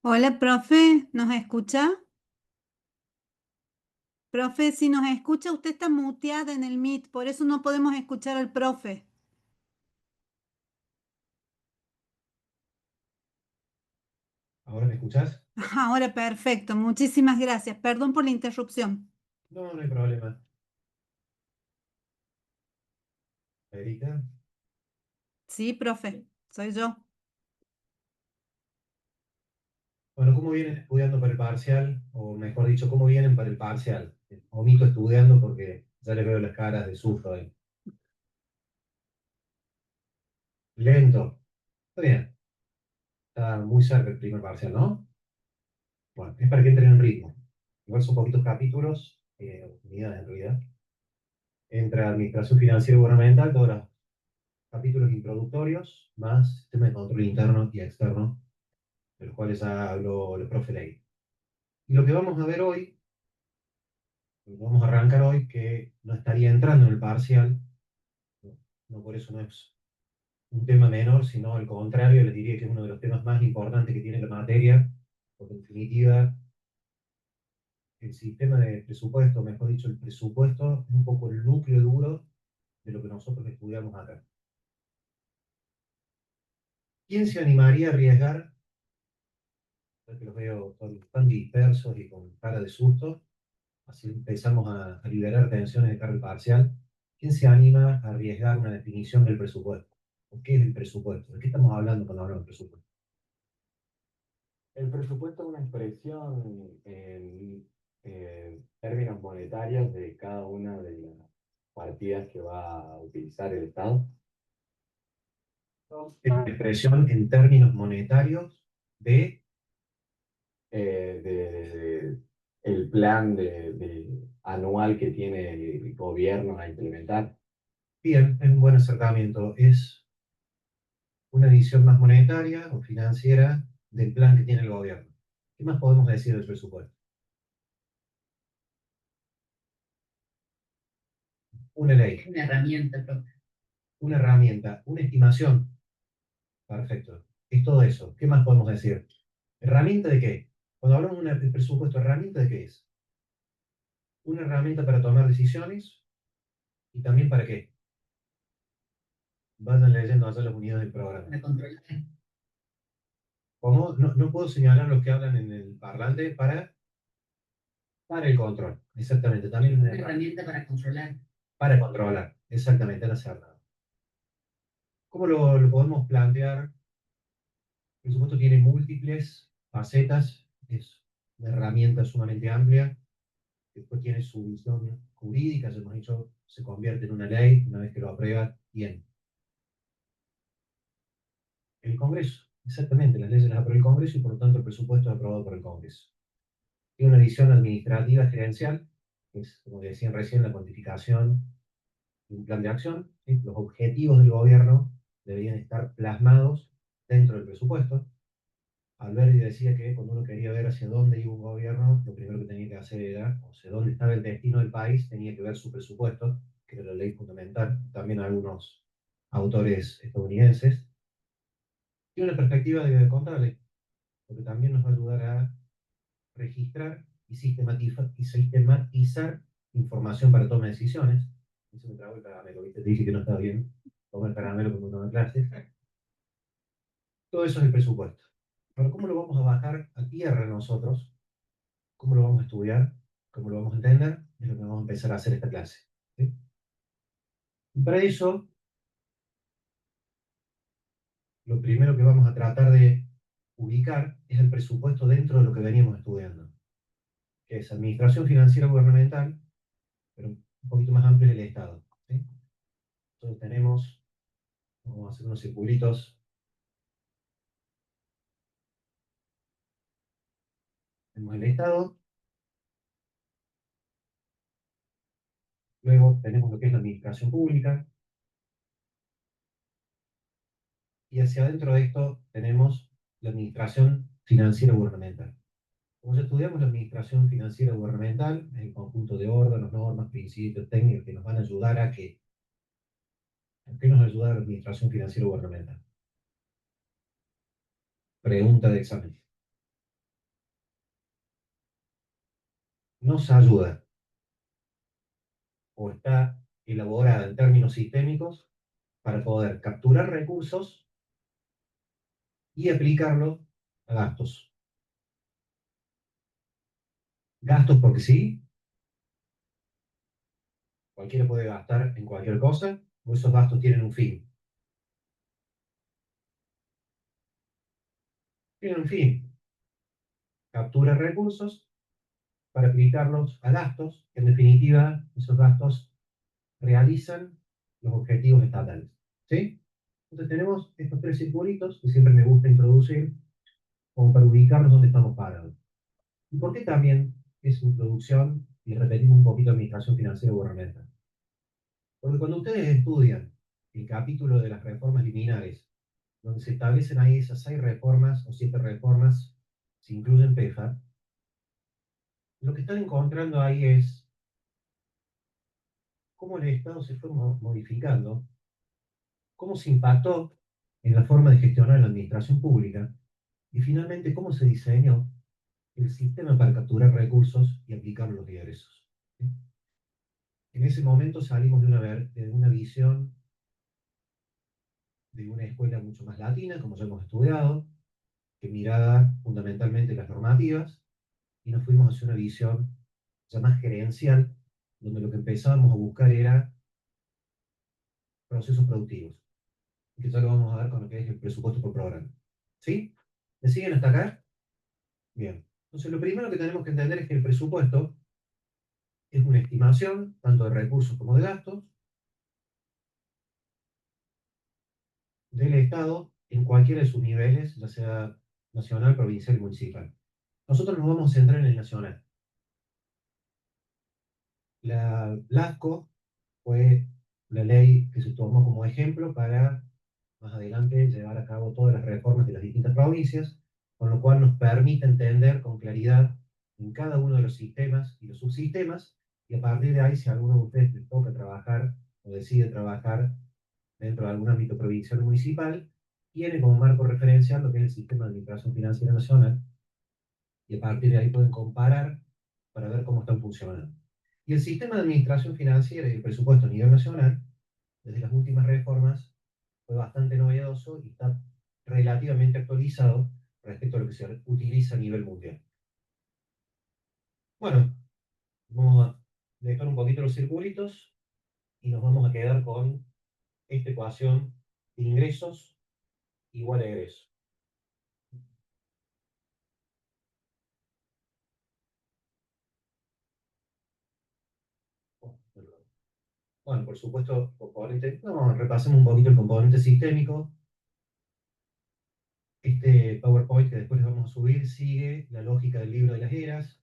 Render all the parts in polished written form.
Hola, profe, ¿nos escucha? Profe, si nos escucha, usted está muteada en el Meet, por eso no podemos escuchar al profe. ¿Ahora me escuchás? Ahora, perfecto, muchísimas gracias. Perdón por la interrupción. No, no hay problema. Erika. Sí, profe, soy yo. Bueno, ¿cómo vienen estudiando para el parcial? O mejor dicho, ¿cómo vienen para el parcial? Omito estudiando porque ya les veo las caras de susto ahí. Lento. Está bien. Está muy cerca el primer parcial, ¿no? Bueno, es para que entren en ritmo. Igual son poquitos capítulos, unidades en realidad. Entra Administración Financiera y Gubernamental, todos los capítulos introductorios, más Sistema de Control Interno y Externo, de los cuales ya habló el profe Ley. Y lo que vamos a ver hoy vamos a arrancar hoy, que no estaría entrando en el parcial, no, no por eso no es un tema menor, sino al contrario, les diría que es uno de los temas más importantes que tiene la materia, porque en definitiva el sistema de presupuesto, mejor dicho, el presupuesto es un poco el núcleo duro de lo que nosotros estudiamos acá. ¿Quién se animaría a arriesgar? Ya que los veo tan dispersos y con cara de susto, así empezamos a liberar tensiones de cara al parcial. ¿Quién se anima a arriesgar una definición del presupuesto? ¿O qué es el presupuesto? ¿De qué estamos hablando cuando hablamos del presupuesto? El presupuesto es una expresión en términos monetarios de cada una de las partidas que va a utilizar el Estado. Es una expresión en términos monetarios de, El plan anual que tiene el gobierno a implementar. bien, es un buen acercamiento, es una visión más monetaria o financiera del plan que tiene el gobierno. ¿Qué más podemos decir del presupuesto? Una ley, Una herramienta propia. una herramienta, una estimación. Perfecto. Es todo eso. ¿Qué más podemos decir? ¿Herramienta de qué? Cuando hablamos de presupuesto, ¿herramienta de qué es? Una herramienta para tomar decisiones y también para qué. Vayan leyendo allá las unidades del programa. Para controlar. ¿Cómo? No, no puedo señalar los que hablan en el parlante para el control. Exactamente. También Una herramienta para controlar. para controlar. Exactamente, no hacer nada. ¿Cómo lo podemos plantear? El presupuesto tiene múltiples facetas. Es una herramienta sumamente amplia. Después tiene su visión jurídica, ya hemos dicho, se convierte en una ley una vez que lo aprueba. Bien. El Congreso, exactamente, las leyes las aprueba el Congreso y por lo tanto el presupuesto es aprobado por el Congreso. Tiene una visión administrativa gerencial, que es, como decían recién, la cuantificación de un plan de acción. ¿Sí? Los objetivos del gobierno deberían estar plasmados dentro del presupuesto. Alberti decía que cuando uno quería ver hacia dónde iba un gobierno, lo primero que tenía que hacer era, o sea, dónde estaba el destino del país, tenía que ver su presupuesto, que era la ley fundamental, también algunos autores estadounidenses. Y una perspectiva de contable, porque también nos va a ayudar a registrar y sistematizar información para toma de decisiones. Y se me trabó el caramelo, ¿viste? Te dije que no estaba bien comer caramelo cuando uno da clases. Todo eso es el presupuesto. Pero ¿cómo lo vamos a bajar a tierra nosotros? ¿Cómo lo vamos a estudiar? ¿Cómo lo vamos a entender? Es lo que vamos a empezar a hacer esta clase. ¿Sí? Y para eso, lo primero que vamos a tratar de ubicar es el presupuesto dentro de lo que veníamos estudiando, que es administración financiera gubernamental, pero un poquito más amplio es el Estado. ¿Sí? Entonces tenemos, vamos a hacer unos circulitos, tenemos el Estado, luego tenemos lo que es la administración pública, y hacia adentro de esto tenemos la administración financiera gubernamental. Como ya estudiamos la administración financiera gubernamental, es el conjunto de órganos, normas, principios, técnicos que nos van a ayudar ¿a qué nos ayuda la administración financiera gubernamental? Pregunta de examen. nos ayuda o está elaborada en términos sistémicos para poder capturar recursos y aplicarlos a gastos. Gastos porque sí, cualquiera puede gastar en cualquier cosa, o esos gastos tienen un fin. Tienen un fin, captura recursos para aplicarlos a gastos, que en definitiva esos gastos realizan los objetivos estatales. ¿Sí? Entonces tenemos estos tres circulitos que siempre me gusta introducir como para ubicarnos dónde estamos parados. ¿Y por qué también es introducción y repetimos un poquito administración financiera gubernamental? Porque cuando ustedes estudian el capítulo de las reformas liminales, donde se establecen ahí esas 6 reformas o 7 reformas, se incluyen PEFA, lo que están encontrando ahí es cómo el Estado se fue modificando, cómo se impactó en la forma de gestionar la administración pública y finalmente cómo se diseñó el sistema para capturar recursos y aplicar los ingresos. En ese momento salimos de una visión de una escuela mucho más latina, como ya hemos estudiado, que miraba fundamentalmente las normativas, y nos fuimos hacia una visión ya más gerencial, donde lo que empezábamos a buscar era procesos productivos, que ya lo vamos a ver con lo que es el presupuesto por programa. ¿Sí? ¿Me siguen hasta acá? Bien. Entonces, lo primero que tenemos que entender es que el presupuesto es una estimación, tanto de recursos como de gastos, del Estado en cualquiera de sus niveles, ya sea nacional, provincial y municipal. Nosotros nos vamos a centrar en el nacional. La LASCO fue la ley que se tomó como ejemplo para más adelante llevar a cabo todas las reformas de las distintas provincias, con lo cual nos permite entender con claridad en cada uno de los sistemas y los subsistemas, y a partir de ahí, si a alguno de ustedes les toca trabajar o decide trabajar dentro de algún ámbito provincial o municipal, tiene como marco referencial lo que es el sistema de administración financiera nacional, y a partir de ahí pueden comparar para ver cómo están funcionando. Y el sistema de administración financiera y el presupuesto a nivel nacional, desde las últimas reformas, fue bastante novedoso y está relativamente actualizado respecto a lo que se utiliza a nivel mundial. Bueno, vamos a dejar un poquito los circulitos y nos vamos a quedar con esta ecuación de ingresos igual a egreso. Bueno, por supuesto, componente, no, repasemos un poquito el componente sistémico. Este PowerPoint que después les vamos a subir sigue la lógica del libro de las eras.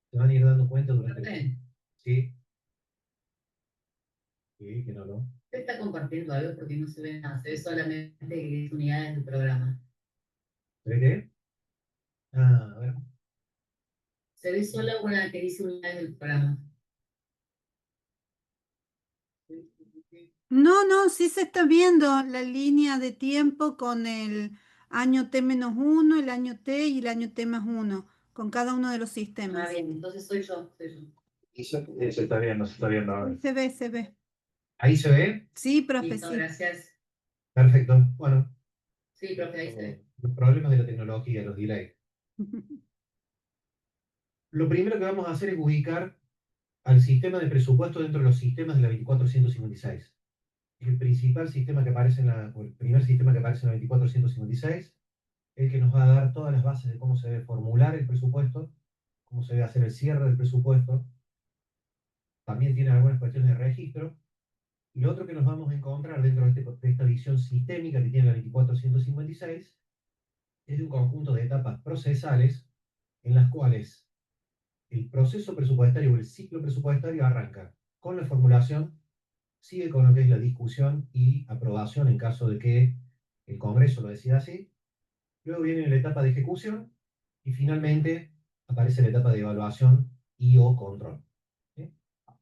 Se van a ir dando cuenta durante el... ¿Sí? Sí, que no, no. Usted está compartiendo algo porque no se ve nada, se ve solamente unidades del programa. ¿Se ve qué? Ah, a ver. Se ve solo una que dice unidades del programa. No, sí se está viendo la línea de tiempo con el año T-1, el año T y el año T+1, con cada uno de los sistemas. Ah, bien, entonces soy yo. Se está viendo, se está viendo ahora. Sí, se ve, se ve. ¿Ahí se ve? Sí, profe, Listo, sí. gracias. Perfecto. Bueno, Sí, profe, ahí se ve. los problemas de la tecnología, los delays. Lo primero que vamos a hacer es ubicar al sistema de presupuesto dentro de los sistemas de la 24156. Es el principal sistema que aparece o el primer sistema que aparece en la 24156, el que nos va a dar todas las bases de cómo se debe formular el presupuesto, cómo se debe hacer el cierre del presupuesto. También tiene algunas cuestiones de registro. Y lo otro que nos vamos a encontrar dentro de esta visión sistémica que tiene la 24156 es de un conjunto de etapas procesales en las cuales el proceso presupuestario o el ciclo presupuestario arranca con la formulación, sigue con lo que es la discusión y aprobación en caso de que el Congreso lo decida así, luego viene la etapa de ejecución y finalmente aparece la etapa de evaluación y o control. ¿Sí?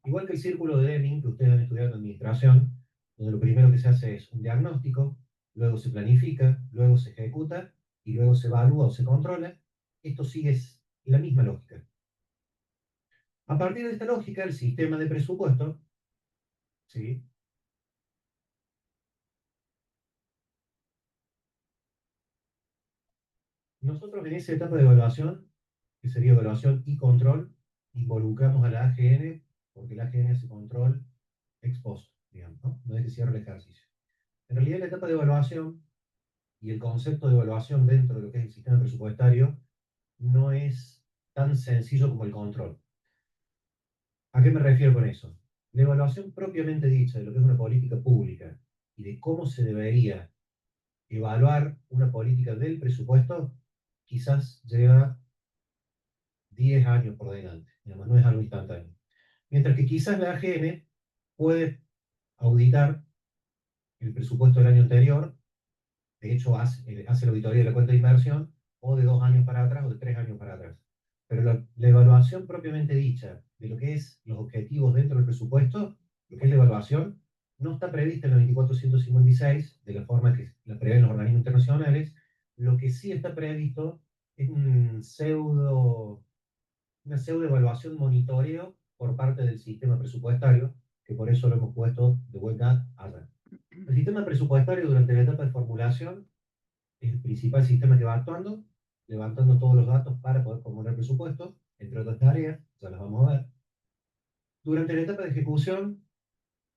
Igual que el círculo de Deming que ustedes han estudiado en administración, donde lo primero que se hace es un diagnóstico, luego se planifica, luego se ejecuta y luego se evalúa o se controla, esto sigue la misma lógica. A partir de esta lógica, el sistema de presupuesto, ¿sí? Nosotros en esa etapa de evaluación, que sería evaluación y control, involucramos a la AGN, porque la AGN hace control ex post, digamos, ¿no? No es que cierre el ejercicio. En realidad, la etapa de evaluación y el concepto de evaluación dentro de lo que es el sistema presupuestario no es tan sencillo como el control. ¿A qué me refiero con eso? La evaluación propiamente dicha de lo que es una política pública y de cómo se debería evaluar una política del presupuesto, quizás lleva 10 años por delante, digamos, no es algo instantáneo. Mientras que quizás la AGN puede auditar el presupuesto del año anterior, de hecho hace la auditoría de la cuenta de inversión, o de 2 años para atrás o de 3 años para atrás. Pero la evaluación propiamente dicha de lo que es los objetivos dentro del presupuesto, lo que es la evaluación, no está prevista en la 2456 de la forma que la prevén los organismos internacionales. Lo que sí está previsto es una pseudo evaluación monitoreo por parte del sistema presupuestario, que por eso lo hemos puesto de vuelta allá. El sistema presupuestario durante la etapa de formulación es el principal sistema que va actuando, levantando todos los datos para poder formular el presupuesto, entre otras tareas, ya las vamos a ver. Durante la etapa de ejecución,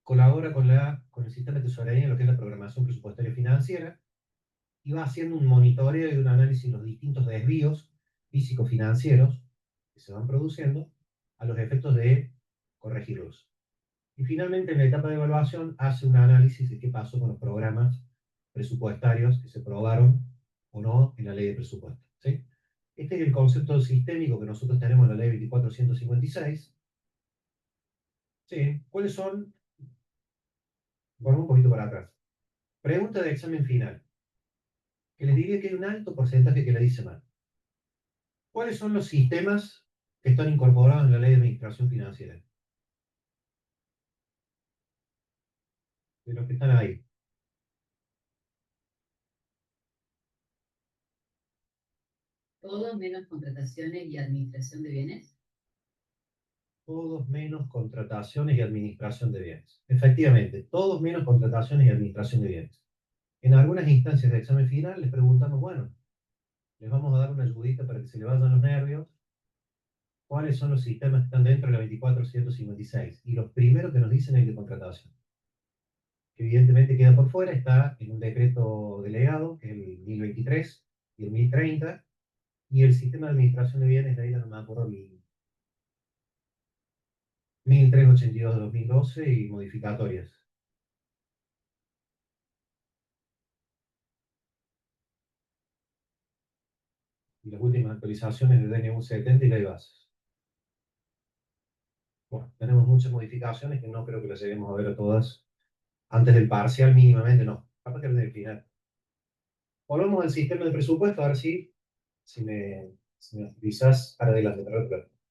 colabora con el sistema de tesorería en lo que es la programación presupuestaria financiera, y va haciendo un monitoreo y un análisis de los distintos desvíos físico-financieros que se van produciendo a los efectos de corregirlos. Y finalmente, en la etapa de evaluación, hace un análisis de qué pasó con los programas presupuestarios que se aprobaron o no en la ley de presupuesto, ¿sí? Este es el concepto sistémico que nosotros tenemos en la ley 2456. ¿Sí? ¿Cuáles son? Vamos un poquito para atrás. Pregunta de examen final, que les diría que hay un alto porcentaje que le dice mal. ¿Cuáles son los sistemas que están incorporados en la ley de administración financiera? De los que están ahí. Todo menos contrataciones y administración de bienes. Todos menos contrataciones y administración de bienes. Efectivamente, todos menos contrataciones y administración de bienes. En algunas instancias de examen final les preguntamos, bueno, les vamos a dar una ayudita para que se le vayan los nervios. ¿Cuáles son los sistemas que están dentro de la 2456? Y los primeros que nos dicen es el de contratación, que evidentemente queda por fuera, está en un decreto delegado, que es el 1023 y el 1030, y el sistema de administración de bienes, de ahí no me acuerdo, el 1382 de 2012 y modificatorias. Y las últimas actualizaciones de DNU 70 y ley bases. Bueno, tenemos muchas modificaciones que no creo que las lleguemos a ver a todas antes del parcial mínimamente, no. Capaz que del final. Volvemos al sistema de presupuesto, a ver si me quizás para adelante.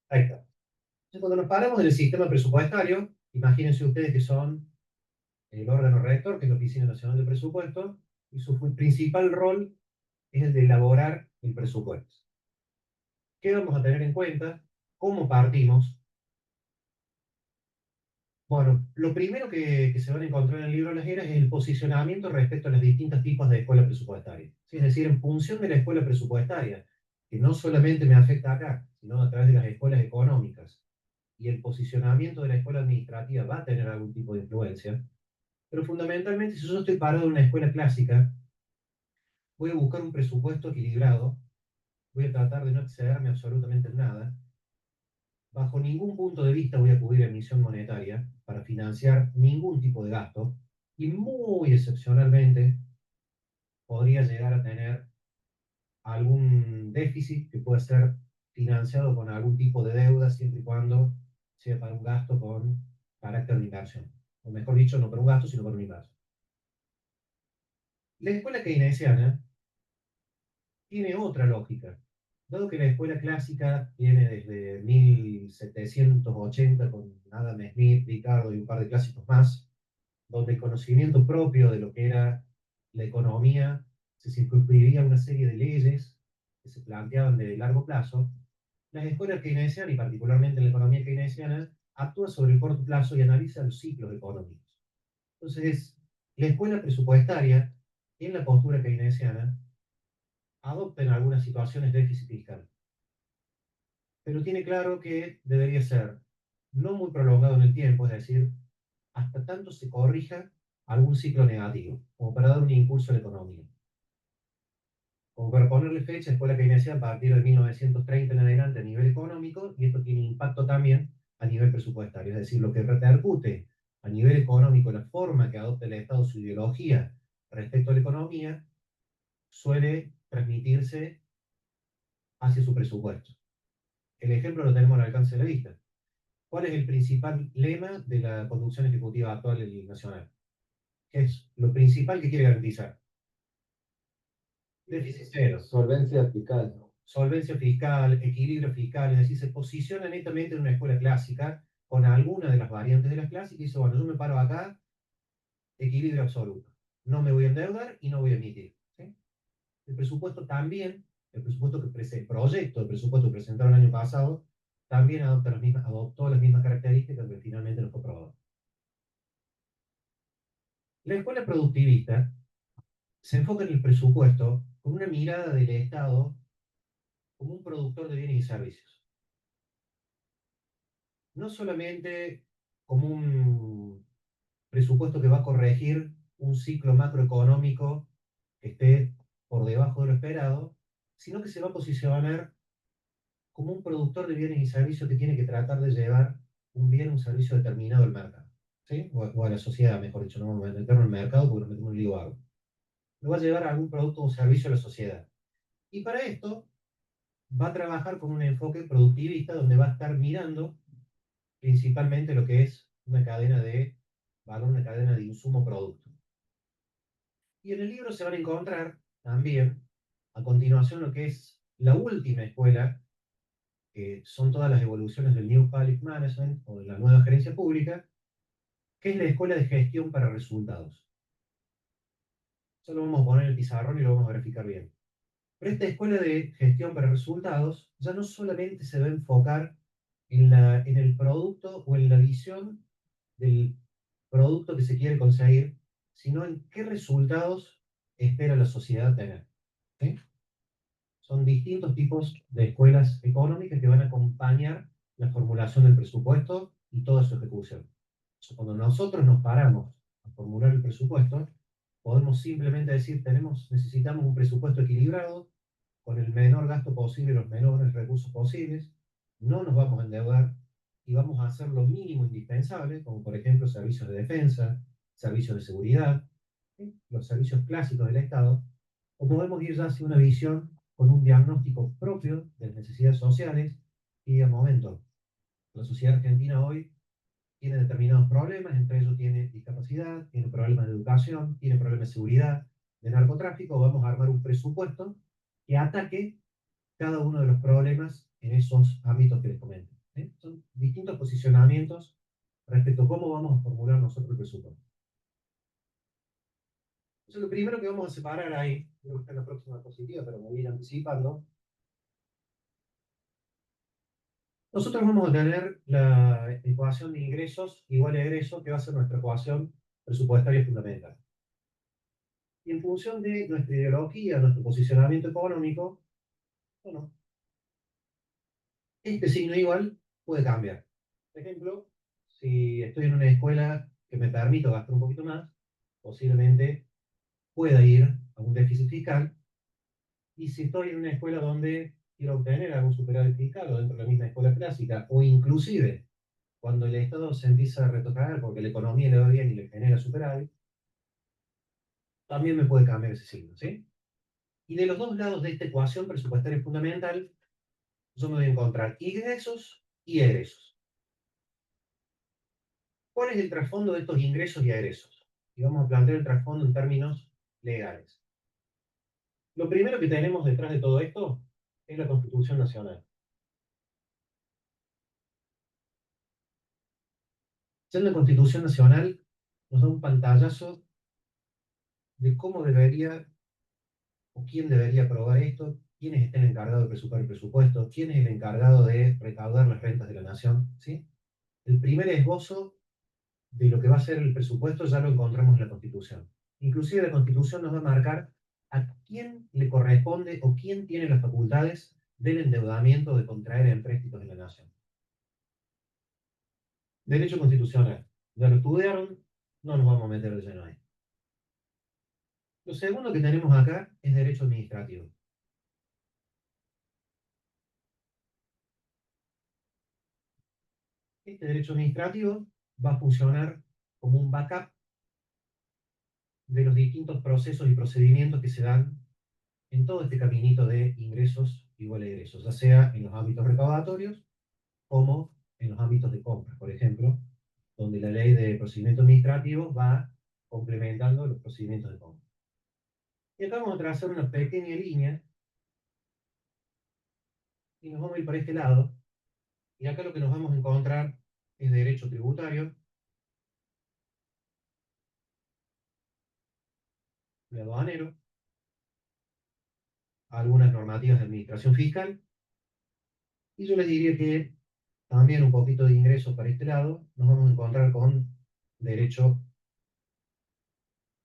Ahí está. Entonces, cuando nos paramos en el sistema presupuestario, imagínense ustedes que son el órgano rector, que es la Oficina Nacional de Presupuesto, y su principal rol es el de elaborar el presupuesto. ¿Qué vamos a tener en cuenta? ¿Cómo partimos? Bueno, lo primero que se van a encontrar en el libro de las eras es el posicionamiento respecto a los distintos tipos de escuela presupuestaria. Es decir, en función de la escuela presupuestaria, que no solamente me afecta acá, sino a través de las escuelas económicas, y el posicionamiento de la escuela administrativa va a tener algún tipo de influencia, pero fundamentalmente, si yo estoy parado en una escuela clásica, voy a buscar un presupuesto equilibrado, voy a tratar de no excederme absolutamente en nada. Bajo ningún punto de vista voy a acudir a emisión monetaria para financiar ningún tipo de gasto, y muy excepcionalmente podría llegar a tener algún déficit que pueda ser financiado con algún tipo de deuda, siempre y cuando sea para un gasto con carácter de inversión. O mejor dicho, no para un gasto, sino para un inversión. La escuela keynesiana tiene otra lógica. Dado que la escuela clásica viene desde 1780 con Adam Smith, Ricardo y un par de clásicos más, donde el conocimiento propio de lo que era la economía se circunscribía a una serie de leyes que se planteaban de largo plazo, las escuelas keynesianas, y particularmente la economía keynesiana, actúa sobre el corto plazo y analiza los ciclos económicos. Entonces, la escuela presupuestaria, en la postura keynesiana, adopta en algunas situaciones déficit fiscal, pero tiene claro que debería ser no muy prolongado en el tiempo, es decir, hasta tanto se corrija algún ciclo negativo, como para dar un impulso a la economía. Como para ponerle fecha, escuela keynesiana a partir de 1930 en adelante a nivel económico, y esto tiene impacto también a nivel presupuestario, es decir, lo que repercute a nivel económico, la forma que adopta el Estado, su ideología respecto a la economía, suele transmitirse hacia su presupuesto. El ejemplo lo tenemos al alcance de la vista. ¿Cuál es el principal lema de la conducción ejecutiva actual del Nacional? ¿Qué es lo principal que quiere garantizar? Déficit cero. Solvencia fiscal. Solvencia fiscal, equilibrio fiscal, es decir, se posiciona netamente en una escuela clásica con alguna de las variantes de la clásica y dice, bueno, yo me paro acá, equilibrio absoluto. No me voy a endeudar y no voy a emitir. ¿Sí? El presupuesto también, el proyecto de presupuesto que presentaron el año pasado, también adoptó las mismas características que finalmente nos fue aprobado. La escuela productivista se enfoca en el presupuesto con una mirada del Estado como un productor de bienes y servicios. No solamente como un presupuesto que va a corregir un ciclo macroeconómico que esté por debajo de lo esperado, sino que se va a posicionar como un productor de bienes y servicios que tiene que tratar de llevar un bien, un servicio determinado al mercado, ¿sí? O a la sociedad, mejor dicho, no vamos a meternos en el mercado porque nos metemos en un lío algo. Lo va a llevar a algún producto o servicio a la sociedad. Y para esto va a trabajar con un enfoque productivista donde va a estar mirando principalmente lo que es una cadena de valor, una cadena de insumo-producto. Y en el libro se van a encontrar también, a continuación, lo que es la última escuela, que son todas las evoluciones del New Public Management o de la nueva gerencia pública, que es la escuela de gestión para resultados. Eso lo vamos a poner en el pizarrón y lo vamos a verificar bien. Pero esta escuela de gestión para resultados ya no solamente se va a enfocar en el producto o en la visión del producto que se quiere conseguir, sino en qué resultados espera la sociedad tener. ¿Sí? Son distintos tipos de escuelas económicas que van a acompañar la formulación del presupuesto y toda su ejecución. Cuando nosotros nos paramos a formular el presupuesto, podemos simplemente decir, necesitamos un presupuesto equilibrado, con el menor gasto posible, los menores recursos posibles, no nos vamos a endeudar y vamos a hacer lo mínimo indispensable, como por ejemplo servicios de defensa, servicios de seguridad, ¿sí? Los servicios clásicos del Estado, o podemos ir ya hacia una visión con un diagnóstico propio de las necesidades sociales y de momento, la sociedad argentina hoy tiene determinados problemas, entre ellos tiene discapacidad, tiene problemas de educación, tiene problemas de seguridad, de narcotráfico, vamos a armar un presupuesto que ataque cada uno de los problemas en esos ámbitos que les comento. ¿Sí? Son distintos posicionamientos respecto a cómo vamos a formular nosotros el presupuesto. Entonces, lo primero que vamos a separar ahí, creo que está en la próxima diapositiva, pero me voy a ir anticipando. Nosotros vamos a tener la ecuación de ingresos igual a egresos, que va a ser nuestra ecuación presupuestaria fundamental. Y en función de nuestra ideología, nuestro posicionamiento económico, bueno, este signo igual puede cambiar. Por ejemplo, si estoy en una escuela que me permite gastar un poquito más, posiblemente pueda ir a un déficit fiscal. Y si estoy en una escuela donde quiero obtener algún superávit fiscal o dentro de la misma escuela clásica, o inclusive cuando el Estado se empieza a retocar porque la economía le va bien y le genera superávit, también me puede cambiar ese signo, ¿sí? Y de los dos lados de esta ecuación presupuestaria fundamental, yo me voy a encontrar ingresos y egresos. ¿Cuál es el trasfondo de estos ingresos y egresos? Y vamos a plantear el trasfondo en términos legales. Lo primero que tenemos detrás de todo esto es la Constitución Nacional. Ya la Constitución Nacional nos da un pantallazo de cómo debería o quién debería aprobar esto, quién es el encargado de presupuestar el presupuesto, quién es el encargado de recaudar las rentas de la nación, ¿sí? El primer esbozo de lo que va a ser el presupuesto ya lo encontramos en la Constitución. Inclusive la Constitución nos va a marcar a quién le corresponde o quién tiene las facultades del endeudamiento de contraer empréstitos en la nación. Derecho constitucional. Ya lo estudiaron, no nos vamos a meter de lleno ahí. Lo segundo que tenemos acá es derecho administrativo. Este derecho administrativo va a funcionar como un backup de los distintos procesos y procedimientos que se dan en todo este caminito de ingresos igual a egresos, ya sea en los ámbitos recaudatorios como en los ámbitos de compras, por ejemplo, donde la ley de procedimientos administrativos va complementando los procedimientos de compra. Y acá vamos a trazar una pequeña línea y nos vamos a ir para este lado. Y acá lo que nos vamos a encontrar es derecho tributario, de aduanero, algunas normativas de administración fiscal, y yo les diría que también un poquito de ingresos para este lado, nos vamos a encontrar con derecho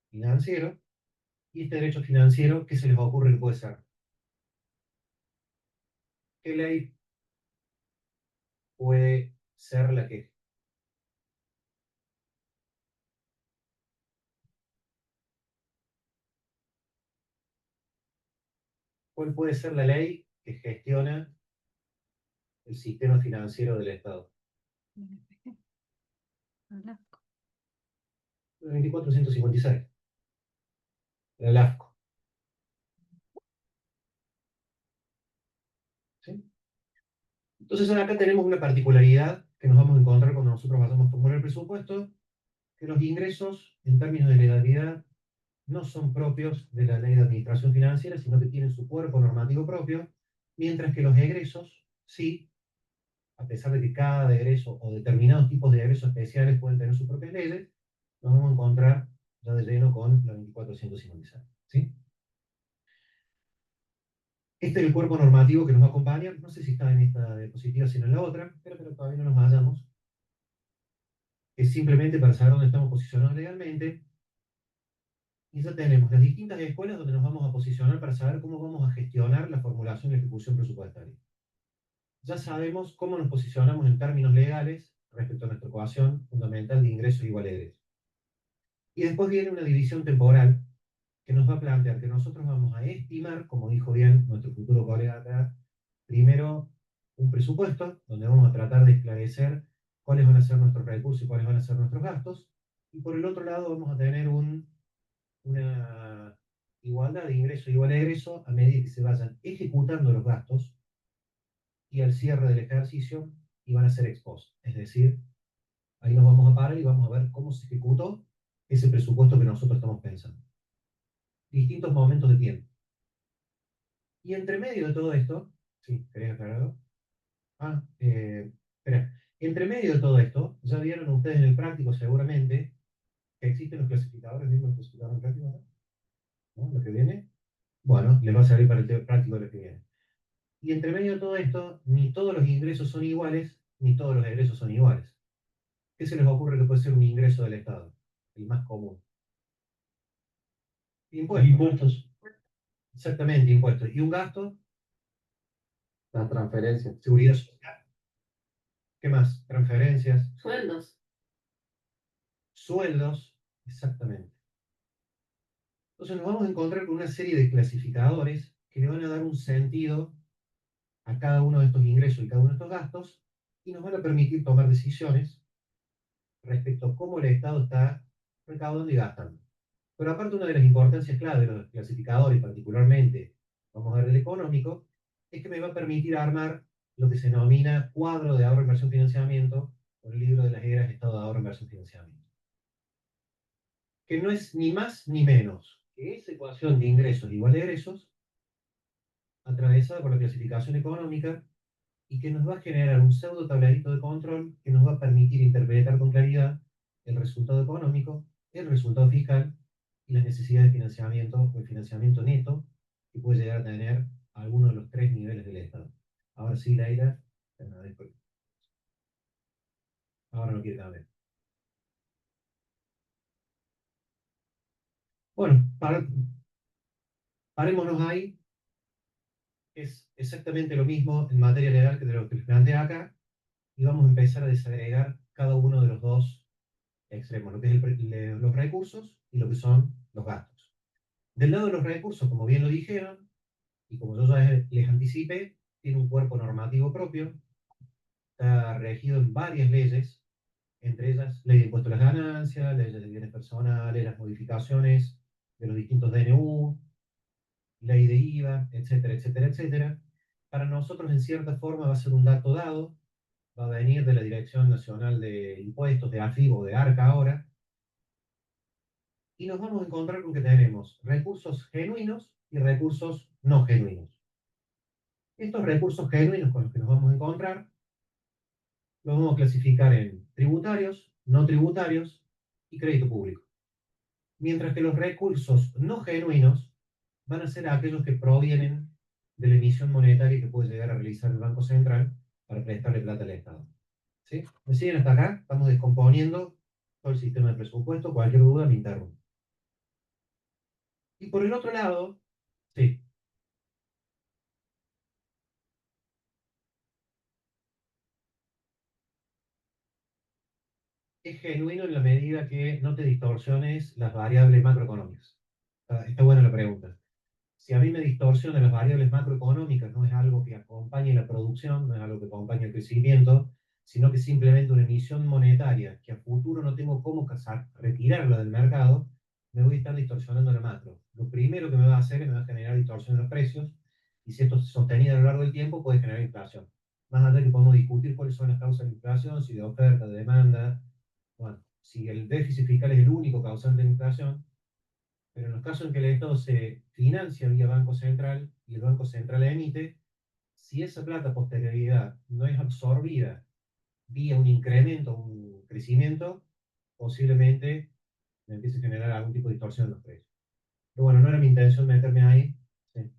financiero, y este derecho financiero, ¿qué se les ocurre que puede ser? ¿Qué ley puede ser la que? ¿Cuál puede ser la ley que gestiona el sistema financiero del Estado? La 2456, la LAFCO. ¿Sí? Entonces acá tenemos una particularidad que nos vamos a encontrar cuando nosotros vayamos a formular el presupuesto, que los ingresos en términos de legalidad no son propios de la ley de administración financiera, sino que tienen su cuerpo normativo propio, mientras que los egresos, sí, a pesar de que cada egreso o determinados tipos de egresos especiales pueden tener sus propias leyes, nos vamos a encontrar ya de lleno con la 2456. ¿Sí? Este es el cuerpo normativo que nos va a acompañar. No sé si está en esta diapositiva, sino en la otra, pero todavía no nos vayamos. Es simplemente para saber dónde estamos posicionados legalmente. Y ya tenemos las distintas escuelas donde nos vamos a posicionar para saber cómo vamos a gestionar la formulación y la ejecución presupuestaria. Ya sabemos cómo nos posicionamos en términos legales respecto a nuestra ecuación fundamental de ingresos igual a egresos. Y después viene una división temporal que nos va a plantear que nosotros vamos a estimar, como dijo bien nuestro futuro colega acá, primero un presupuesto, donde vamos a tratar de esclarecer cuáles van a ser nuestros recursos y cuáles van a ser nuestros gastos, y por el otro lado vamos a tener una igualdad de ingreso igual a egreso a medida que se vayan ejecutando los gastos y al cierre del ejercicio y van a ser ex post. Es decir, ahí nos vamos a parar y vamos a ver cómo se ejecutó ese presupuesto que nosotros estamos pensando. Distintos momentos de tiempo. Y entre medio de todo esto, ¿sí? ¿Querés aclararlo? Espera. Entre medio de todo esto, ya vieron ustedes en el práctico seguramente que existen los clasificadores, ¿vieron los clasificadores en práctico? ¿No? Lo que viene. Bueno, les va a servir para el práctico lo que viene. Y entre medio de todo esto, ni todos los ingresos son iguales, ni todos los egresos son iguales. ¿Qué se les ocurre que puede ser un ingreso del Estado? El más común. Impuestos. Impuestos. Exactamente, impuestos. ¿Y un gasto? La transferencia. Seguridad social. ¿Qué más? Transferencias. Sueldos. Sueldos. Exactamente. Entonces nos vamos a encontrar con una serie de clasificadores que le van a dar un sentido a cada uno de estos ingresos y cada uno de estos gastos y nos van a permitir tomar decisiones respecto a cómo el Estado está recaudando y gastando. Pero aparte, una de las importancias clave de los clasificadores, particularmente, vamos a ver el económico, es que me va a permitir armar lo que se denomina cuadro de ahorro, inversión, financiamiento, o el libro de las eras, estado de ahorro, inversión, financiamiento. Que no es ni más ni menos que esa ecuación de ingresos igual a egresos, atravesada por la clasificación económica, y que nos va a generar un pseudo tablerito de control que nos va a permitir interpretar con claridad el resultado económico, el resultado fiscal y las necesidades de financiamiento o el financiamiento neto que puede llegar a tener alguno de los tres niveles del Estado. Ahora sí, Laila, ahora no quiere cambiar. Bueno, parémonos ahí. Es exactamente lo mismo en materia legal que de lo que les planteé acá, y vamos a empezar a desagregar cada uno de los dos extremos, lo que es los recursos y lo que son los gastos. Del lado de los recursos, como bien lo dijeron, y como yo ya les anticipé, tiene un cuerpo normativo propio, está regido en varias leyes, entre ellas ley de impuesto a las ganancias, leyes de bienes personales, las modificaciones de los distintos DNU, ley de IVA, etcétera, etcétera, etcétera. Para nosotros, en cierta forma, va a ser un dato dado, va a venir de la Dirección Nacional de Impuestos, de AFIP o de ARCA ahora, y nos vamos a encontrar con que tenemos recursos genuinos y recursos no genuinos. Estos recursos genuinos con los que nos vamos a encontrar los vamos a clasificar en tributarios, no tributarios y crédito público. Mientras que los recursos no genuinos van a ser aquellos que provienen de la emisión monetaria que puede llegar a realizar el Banco Central para prestarle plata al Estado. ¿Sí? ¿Me siguen hasta acá? Estamos descomponiendo todo el sistema de presupuesto. Cualquier duda me interrumpe. Y por el otro lado, sí, es genuino en la medida que no te distorsiones las variables macroeconómicas. Está buena la pregunta. Si a mí me distorsionan las variables macroeconómicas, no es algo que acompañe la producción, no es algo que acompañe el crecimiento, sino que simplemente una emisión monetaria que a futuro no tengo cómo retirarla del mercado, me voy a estar distorsionando la macro. Lo primero que me va a hacer es me va a generar distorsión en los precios, y si esto se sostiene a lo largo del tiempo, puede generar inflación. Más allá de que podemos discutir cuáles son las causas de inflación, si de oferta, de demanda, bueno, si el déficit fiscal es el único causante de inflación, pero en los casos en que el Estado se financia vía Banco Central y el Banco Central emite, si esa plata a posterioridad no es absorbida vía un incremento, un crecimiento, posiblemente me empiece a generar algún tipo de distorsión en los precios. Pero bueno, no era mi intención meterme ahí. Sí.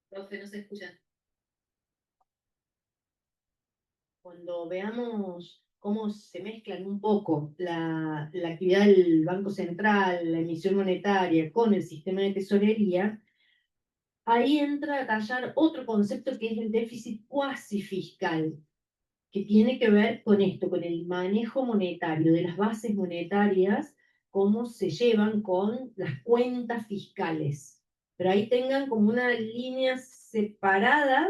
Profe, no se escucha. Cuando veamos cómo se mezclan un poco la actividad del Banco Central, la emisión monetaria con el sistema de tesorería, ahí entra a tallar otro concepto que es el déficit cuasi fiscal, que tiene que ver con esto, con el manejo monetario, de las bases monetarias, cómo se llevan con las cuentas fiscales. Pero ahí tengan como una línea separada,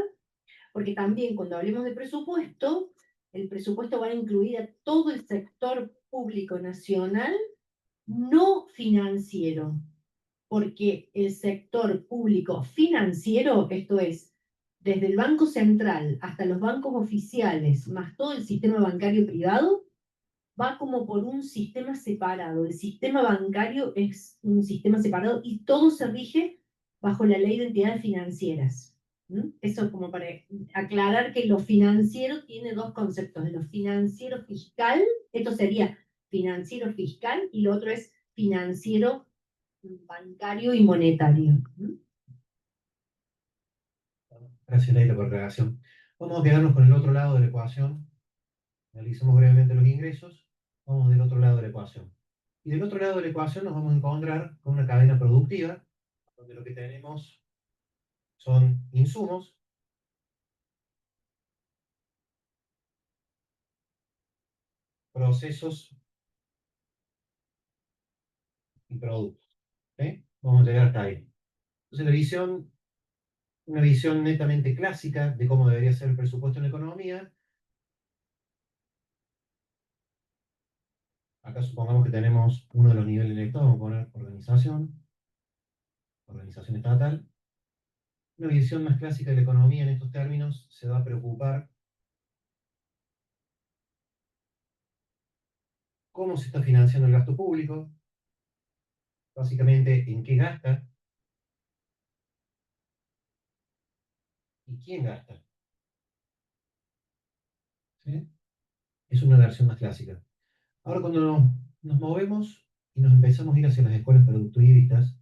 porque también cuando hablemos de presupuesto, el presupuesto va a incluir a todo el sector público nacional no financiero, porque el sector público financiero, esto es, desde el Banco Central hasta los bancos oficiales, más todo el sistema bancario privado, va como por un sistema separado. El sistema bancario es un sistema separado y todo se rige bajo la ley de entidades financieras. ¿Mm? Eso es como para aclarar que lo financiero tiene dos conceptos, lo financiero fiscal, esto sería financiero fiscal y lo otro es financiero bancario y monetario. ¿Mm? Gracias, Leila, por la aclaración. Vamos a quedarnos con el otro lado de la ecuación. Analicemos brevemente los ingresos. Vamos del otro lado de la ecuación. Y del otro lado de la ecuación nos vamos a encontrar con una cadena productiva, donde lo que tenemos son insumos, procesos y productos. ¿Ok? Vamos a llegar hasta ahí. Entonces, una visión netamente clásica de cómo debería ser el presupuesto en la economía. Acá supongamos que tenemos uno de los niveles del Estado, vamos a poner organización estatal. Una visión más clásica de la economía en estos términos se va a preocupar cómo se está financiando el gasto público, básicamente en qué gasta y quién gasta. ¿Sí? Es una versión más clásica. Ahora, cuando nos movemos y nos empezamos a ir hacia las escuelas productivistas,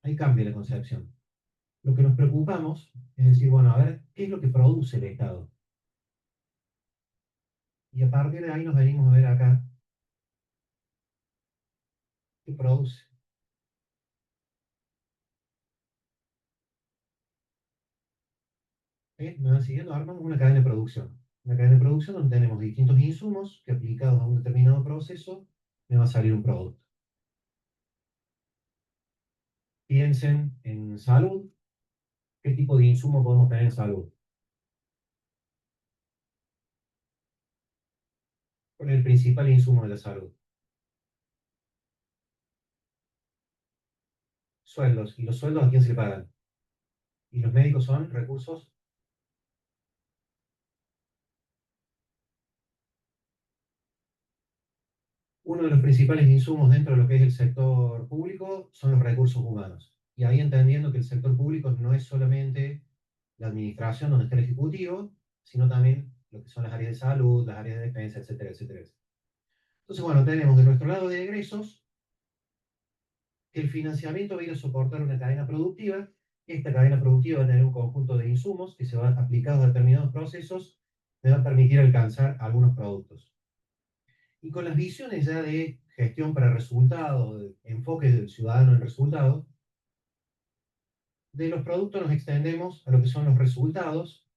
ahí cambia la concepción. Lo que nos preocupamos es decir, bueno, a ver, ¿qué es lo que produce el Estado? Y a partir de ahí nos venimos a ver acá qué produce. ¿Sí? ¿Me van siguiendo? Armamos una cadena de producción. Una cadena de producción donde tenemos distintos insumos que aplicados a un determinado proceso me va a salir un producto. Piensen en salud. ¿Qué tipo de insumo podemos tener en salud? ¿Cuál es el principal insumo de la salud? Sueldos. ¿Y los sueldos a quién se le pagan? ¿Y los médicos son recursos? Uno de los principales insumos dentro de lo que es el sector público son los recursos humanos. Y ahí entendiendo que el sector público no es solamente la administración donde está el ejecutivo, sino también lo que son las áreas de salud, las áreas de defensa, etcétera, etcétera, etcétera. Entonces, bueno, tenemos de nuestro lado de egresos que el financiamiento va a ir a soportar una cadena productiva. Esta cadena productiva va a tener un conjunto de insumos que se van aplicados a determinados procesos, me va a permitir alcanzar algunos productos. Y con las visiones ya de gestión para resultados, de enfoque del ciudadano en resultados, de los productos nos extendemos a lo que son los resultados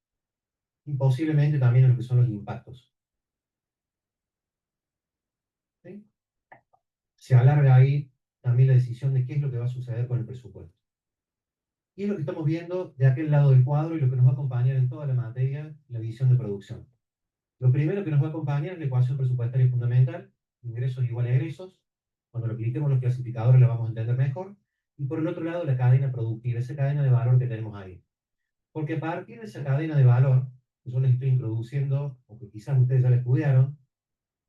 y posiblemente también a lo que son los impactos. ¿Sí? Se alarga ahí también la decisión de qué es lo que va a suceder con el presupuesto. Y es lo que estamos viendo de aquel lado del cuadro y lo que nos va a acompañar en toda la materia, la visión de producción. Lo primero que nos va a acompañar es la ecuación presupuestaria fundamental, ingresos igual a egresos. Cuando lo apliquemos los clasificadores la vamos a entender mejor. Y por el otro lado, la cadena productiva, esa cadena de valor que tenemos ahí. Porque a partir de esa cadena de valor, que yo les estoy introduciendo, o que quizás ustedes ya la estudiaron,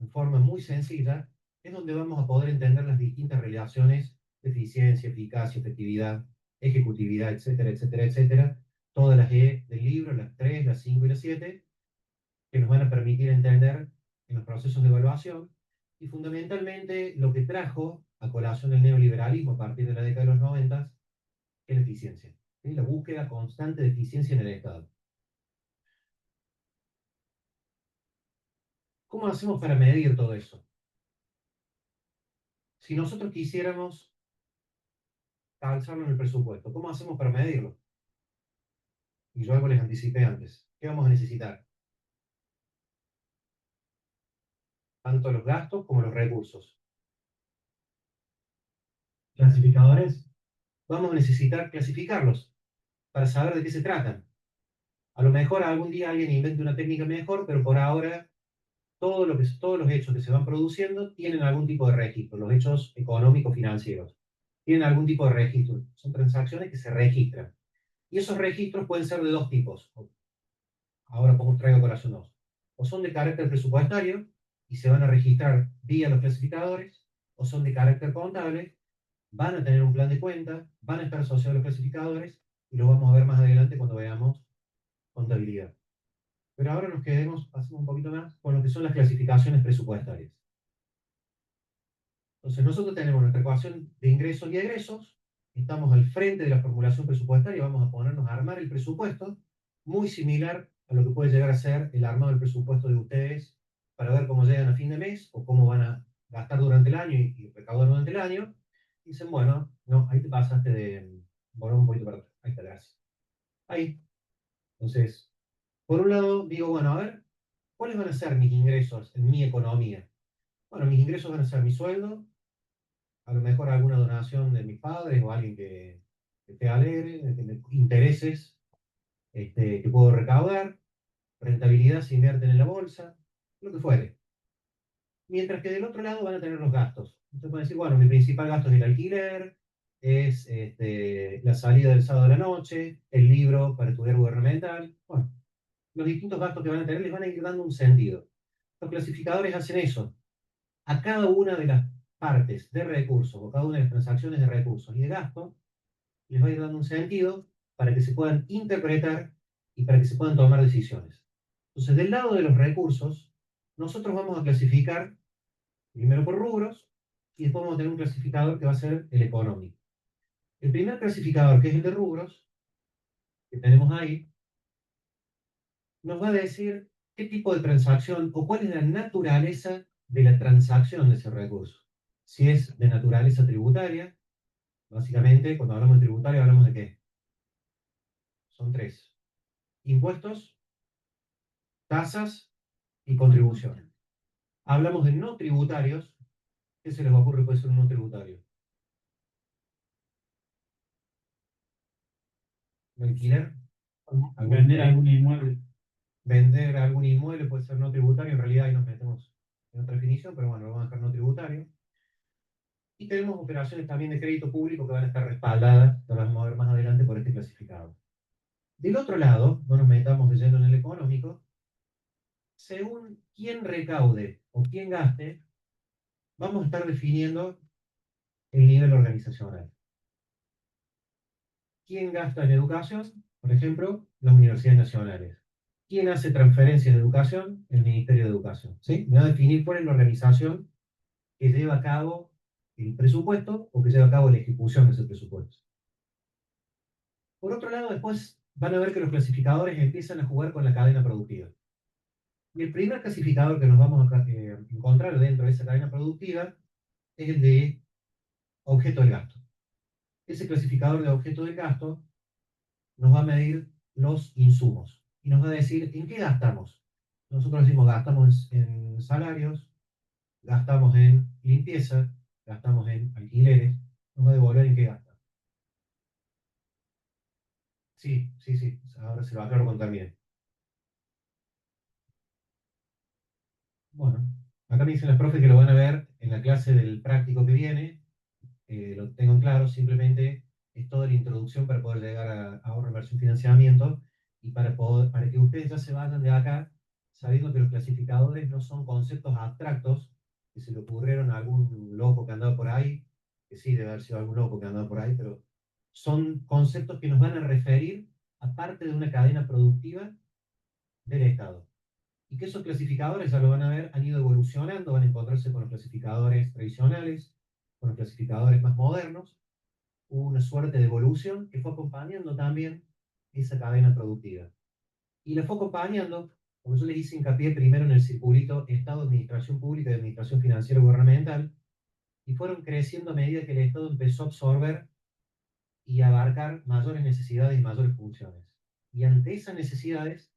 en forma muy sencilla, es donde vamos a poder entender las distintas relaciones de eficiencia, eficacia, efectividad, ejecutividad, etcétera, etcétera, etcétera. Todas las E del libro, las 3, las 5 y las 7, que nos van a permitir entender en los procesos de evaluación, y fundamentalmente lo que trajo a colación el neoliberalismo a partir de la década de los 90 es la eficiencia, ¿sí? La búsqueda constante de eficiencia en el Estado. ¿Cómo hacemos para medir todo eso? Si nosotros quisiéramos calzarlo en el presupuesto, ¿cómo hacemos para medirlo? Y yo algo les anticipé antes. ¿Qué vamos a necesitar? Tanto los gastos como los recursos. Clasificadores. Vamos a necesitar clasificarlos para saber de qué se tratan. A lo mejor algún día alguien invente una técnica mejor, pero por ahora todos los hechos que se van produciendo tienen algún tipo de registro, los hechos económicos financieros. Tienen algún tipo de registro. Son transacciones que se registran. Y esos registros pueden ser de dos tipos. Ahora traigo a colación dos. O son de carácter presupuestario, y se van a registrar vía los clasificadores, o son de carácter contable, van a tener un plan de cuenta, van a estar asociados a los clasificadores, y lo vamos a ver más adelante cuando veamos contabilidad. Pero ahora nos quedemos, pasemos un poquito más, con lo que son las clasificaciones presupuestarias. Entonces nosotros tenemos nuestra ecuación de ingresos y egresos, estamos al frente de la formulación presupuestaria, vamos a ponernos a armar el presupuesto, muy similar a lo que puede llegar a ser el armado del presupuesto de ustedes, para ver cómo llegan a fin de mes, o cómo van a gastar durante el año y recaudar durante el año. Dicen, bueno, no, ahí te pasaste de, bueno, un poquito para atrás, ahí está, gracias. Ahí. Entonces, por un lado, digo, bueno, a ver, ¿cuáles van a ser mis ingresos en mi economía? Bueno, mis ingresos van a ser mi sueldo, a lo mejor alguna donación de mis padres o alguien que esté alegre, intereses que puedo recaudar, rentabilidad si invierten en la bolsa, lo que fuere. Mientras que del otro lado van a tener los gastos. Usted puede decir, bueno, mi principal gasto es el alquiler, es la salida del sábado de la noche, el libro para estudiar gubernamental. Bueno, los distintos gastos que van a tener les van a ir dando un sentido. Los clasificadores hacen eso. A cada una de las partes de recursos o cada una de las transacciones de recursos y de gasto les va a ir dando un sentido para que se puedan interpretar y para que se puedan tomar decisiones. Entonces, del lado de los recursos, nosotros vamos a clasificar primero por rubros y después vamos a tener un clasificador que va a ser el económico. El primer clasificador, que es el de rubros, que tenemos ahí, nos va a decir qué tipo de transacción o cuál es la naturaleza de la transacción de ese recurso. Si es de naturaleza tributaria, básicamente cuando hablamos de tributario hablamos de qué. Son tres: impuestos, tasas y contribuciones. Hablamos de no tributarios. ¿Qué se les ocurre puede ser un no tributario? ¿Un alquiler? Vender algún inmueble. Vender algún inmueble puede ser no tributario. En realidad ahí nos metemos en otra definición, pero bueno, lo vamos a dejar no tributario. Y tenemos operaciones también de crédito público que van a estar respaldadas, que vamos a ver más adelante por este clasificado. Del otro lado, no nos metamos de lleno en el económico, según quién recaude o quién gaste, vamos a estar definiendo el nivel organizacional. ¿Quién gasta en educación? Por ejemplo, las universidades nacionales. ¿Quién hace transferencias de educación? El Ministerio de Educación. ¿Sí? Me va a definir cuál es la organización que lleva a cabo el presupuesto o que lleva a cabo la ejecución de ese presupuesto. Por otro lado, después van a ver que los clasificadores empiezan a jugar con la cadena productiva. Y el primer clasificador que nos vamos a encontrar dentro de esa cadena productiva es el de objeto del gasto. Ese clasificador de objeto del gasto nos va a medir los insumos y nos va a decir en qué gastamos. Nosotros decimos gastamos en salarios, gastamos en limpieza, gastamos en alquileres, nos va a devolver en qué gasta. Sí, sí, sí, ahora se lo aclaro con también. Bueno, acá me dicen las profes que lo van a ver en la clase del práctico que viene, lo tengo en claro, simplemente es toda la introducción para poder llegar a ahorro, inversión, financiamiento, y para que ustedes ya se vayan de acá sabiendo que los clasificadores no son conceptos abstractos que se le ocurrieron a algún loco que andaba por ahí, que sí, debe haber sido algún loco que andaba por ahí, pero son conceptos que nos van a referir a parte de una cadena productiva del Estado. Y que esos clasificadores, ya lo van a ver, han ido evolucionando, van a encontrarse con los clasificadores tradicionales, con los clasificadores más modernos. Hubo una suerte de evolución que fue acompañando también esa cadena productiva. Y la fue acompañando, como yo les hice hincapié primero en el circulito Estado, Administración Pública y Administración Financiera Gubernamental, y fueron creciendo a medida que el Estado empezó a absorber y a abarcar mayores necesidades y mayores funciones. Y ante esas necesidades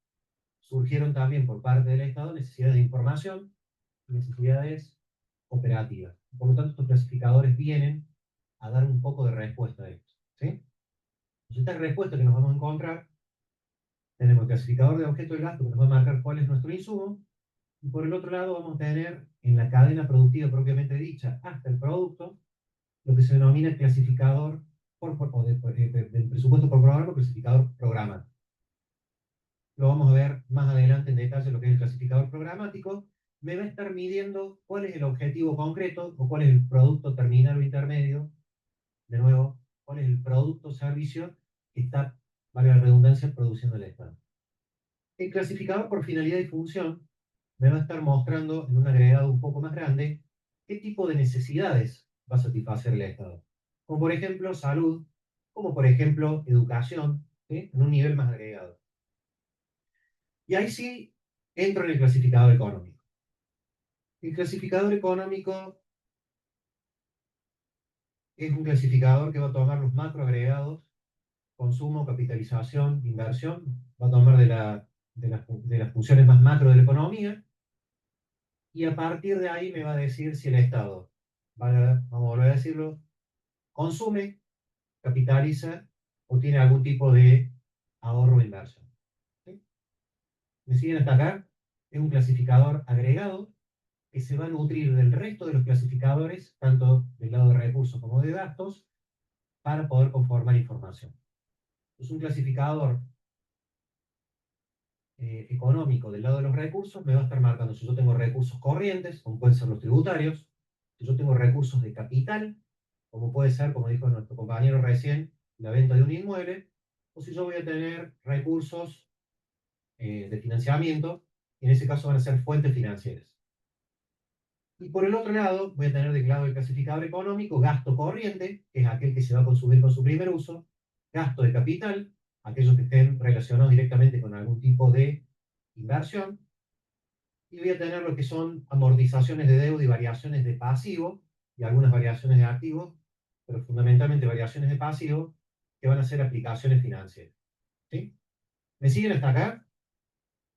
surgieron también por parte del Estado necesidades de información y necesidades operativas. Por lo tanto, estos clasificadores vienen a dar un poco de respuesta a esto. ¿Sí? Entonces, esta respuesta que nos vamos a encontrar, tenemos el clasificador de objeto de gasto que nos va a marcar cuál es nuestro insumo, y por el otro lado vamos a tener en la cadena productiva propiamente dicha, hasta el producto, lo que se denomina clasificador del presupuesto por programa, clasificador programático. Lo vamos a ver más adelante en detalle lo que es el clasificador programático, me va a estar midiendo cuál es el objetivo concreto o cuál es el producto terminal o intermedio, de nuevo, cuál es el producto o servicio que está, vale la redundancia, produciendo el Estado. El clasificador por finalidad y función me va a estar mostrando en un agregado un poco más grande qué tipo de necesidades va a satisfacer el Estado. Como por ejemplo salud, como por ejemplo educación, ¿sí? En un nivel más agregado. Y ahí sí entro en el clasificador económico. El clasificador económico es un clasificador que va a tomar los macroagregados, consumo, capitalización, inversión, va a tomar de las funciones más macro de la economía, y a partir de ahí me va a decir si el Estado, vamos a volver a decirlo, consume, capitaliza o tiene algún tipo de ahorro o inversión. ¿Sí? ¿Me siguen hasta acá? Es un clasificador agregado que se va a nutrir del resto de los clasificadores, tanto del lado de recursos como de gastos, para poder conformar información. Es un clasificador económico del lado de los recursos, me va a estar marcando si yo tengo recursos corrientes, como pueden ser los tributarios, si yo tengo recursos de capital, como puede ser, como dijo nuestro compañero recién, la venta de un inmueble, o si yo voy a tener recursos de financiamiento, en ese caso van a ser fuentes financieras. Y por el otro lado, voy a tener del lado del clasificador económico gasto corriente, que es aquel que se va a consumir con su primer uso, gasto de capital, aquellos que estén relacionados directamente con algún tipo de inversión, y voy a tener lo que son amortizaciones de deuda y variaciones de pasivo, y algunas variaciones de activo, pero fundamentalmente variaciones de pasivo, que van a ser aplicaciones financieras. ¿Sí? ¿Me siguen hasta acá?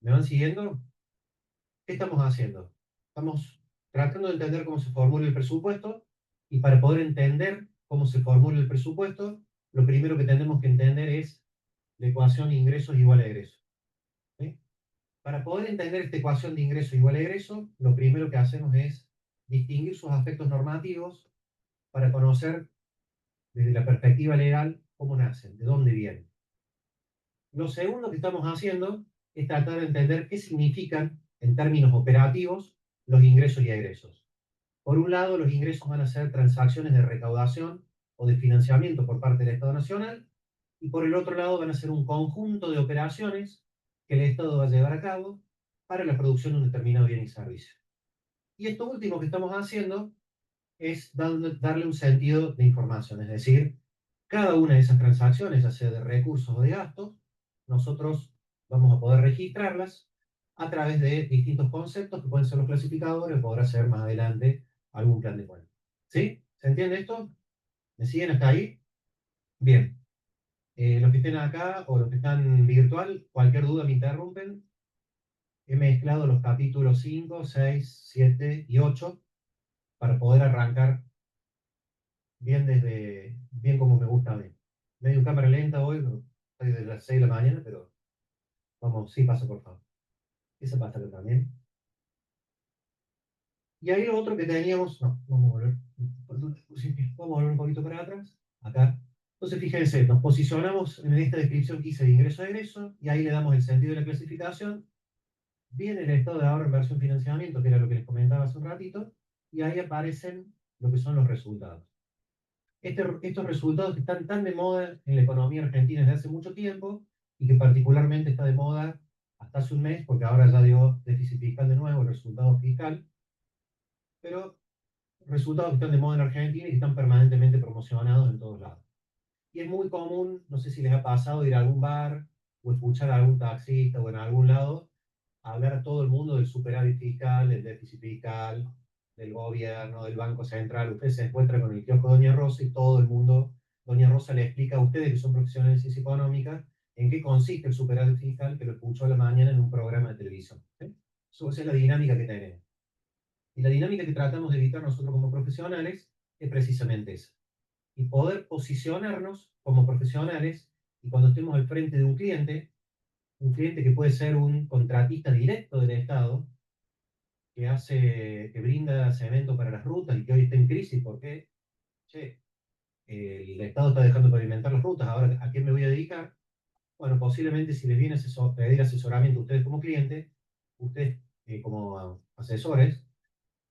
¿Me van siguiendo? ¿Qué estamos haciendo? Estamos tratando de entender cómo se formula el presupuesto, y para poder entender cómo se formula el presupuesto, lo primero que tenemos que entender es la ecuación ingresos igual a egresos. ¿Sí? Para poder entender esta ecuación de ingreso igual a egreso, lo primero que hacemos es distinguir sus aspectos normativos para conocer desde la perspectiva legal cómo nacen, de dónde vienen. Lo segundo que estamos haciendo es tratar de entender qué significan en términos operativos los ingresos y egresos. Por un lado, los ingresos van a ser transacciones de recaudación o de financiamiento por parte del Estado Nacional, y por el otro lado van a ser un conjunto de operaciones que el Estado va a llevar a cabo para la producción de un determinado bien y servicio. Y esto último que estamos haciendo es darle un sentido de información, es decir, cada una de esas transacciones, ya sea de recursos o de gastos, nosotros vamos a poder registrarlas a través de distintos conceptos que pueden ser los clasificadores, o podrá ser más adelante algún plan de cuenta. ¿Sí? ¿Se entiende esto? ¿Me siguen hasta ahí? Bien. Los que estén acá o los que están virtual, cualquier duda me interrumpen. He mezclado los capítulos 5, 6, 7 y 8 para poder arrancar bien como me gusta a mí. Medio cámara lenta hoy, estoy desde las 6 de la mañana, pero vamos, sí, pasa por favor. Esa pasa acá también. Y ahí lo otro que teníamos, no, vamos a volver un poquito para atrás, acá. Entonces fíjense, nos posicionamos en esta descripción que hice de ingreso a egreso, y ahí le damos el sentido de la clasificación. Viene el estado de ahorro, inversión, financiamiento, que era lo que les comentaba hace un ratito, y ahí aparecen lo que son los resultados. Estos resultados que están tan de moda en la economía argentina desde hace mucho tiempo, y que particularmente está de moda hasta hace un mes, porque ahora ya dio déficit fiscal de nuevo, el resultado fiscal, pero resultados que están de moda en Argentina y que están permanentemente promocionados en todos lados. Y es muy común, no sé si les ha pasado, ir a algún bar o escuchar a algún taxista o en algún lado hablar a todo el mundo del superávit fiscal, del déficit fiscal, del gobierno, del Banco Central. Usted se encuentra con el kiosco de Doña Rosa y todo el mundo, Doña Rosa le explica a ustedes que son profesionales de ciencia económica en qué consiste el superávit fiscal, que lo escuchó a la mañana en un programa de televisión. ¿Sí? Esa es la dinámica que tenemos. Y la dinámica que tratamos de evitar nosotros como profesionales es precisamente esa. Y poder posicionarnos como profesionales, y cuando estemos al frente de un cliente que puede ser un contratista directo del Estado, que brinda cemento para las rutas y que hoy está en crisis porque, che, el Estado está dejando de pavimentar las rutas, ahora ¿a qué me voy a dedicar? Bueno, posiblemente si les viene a pedir asesoramiento a ustedes como cliente, ustedes como asesores,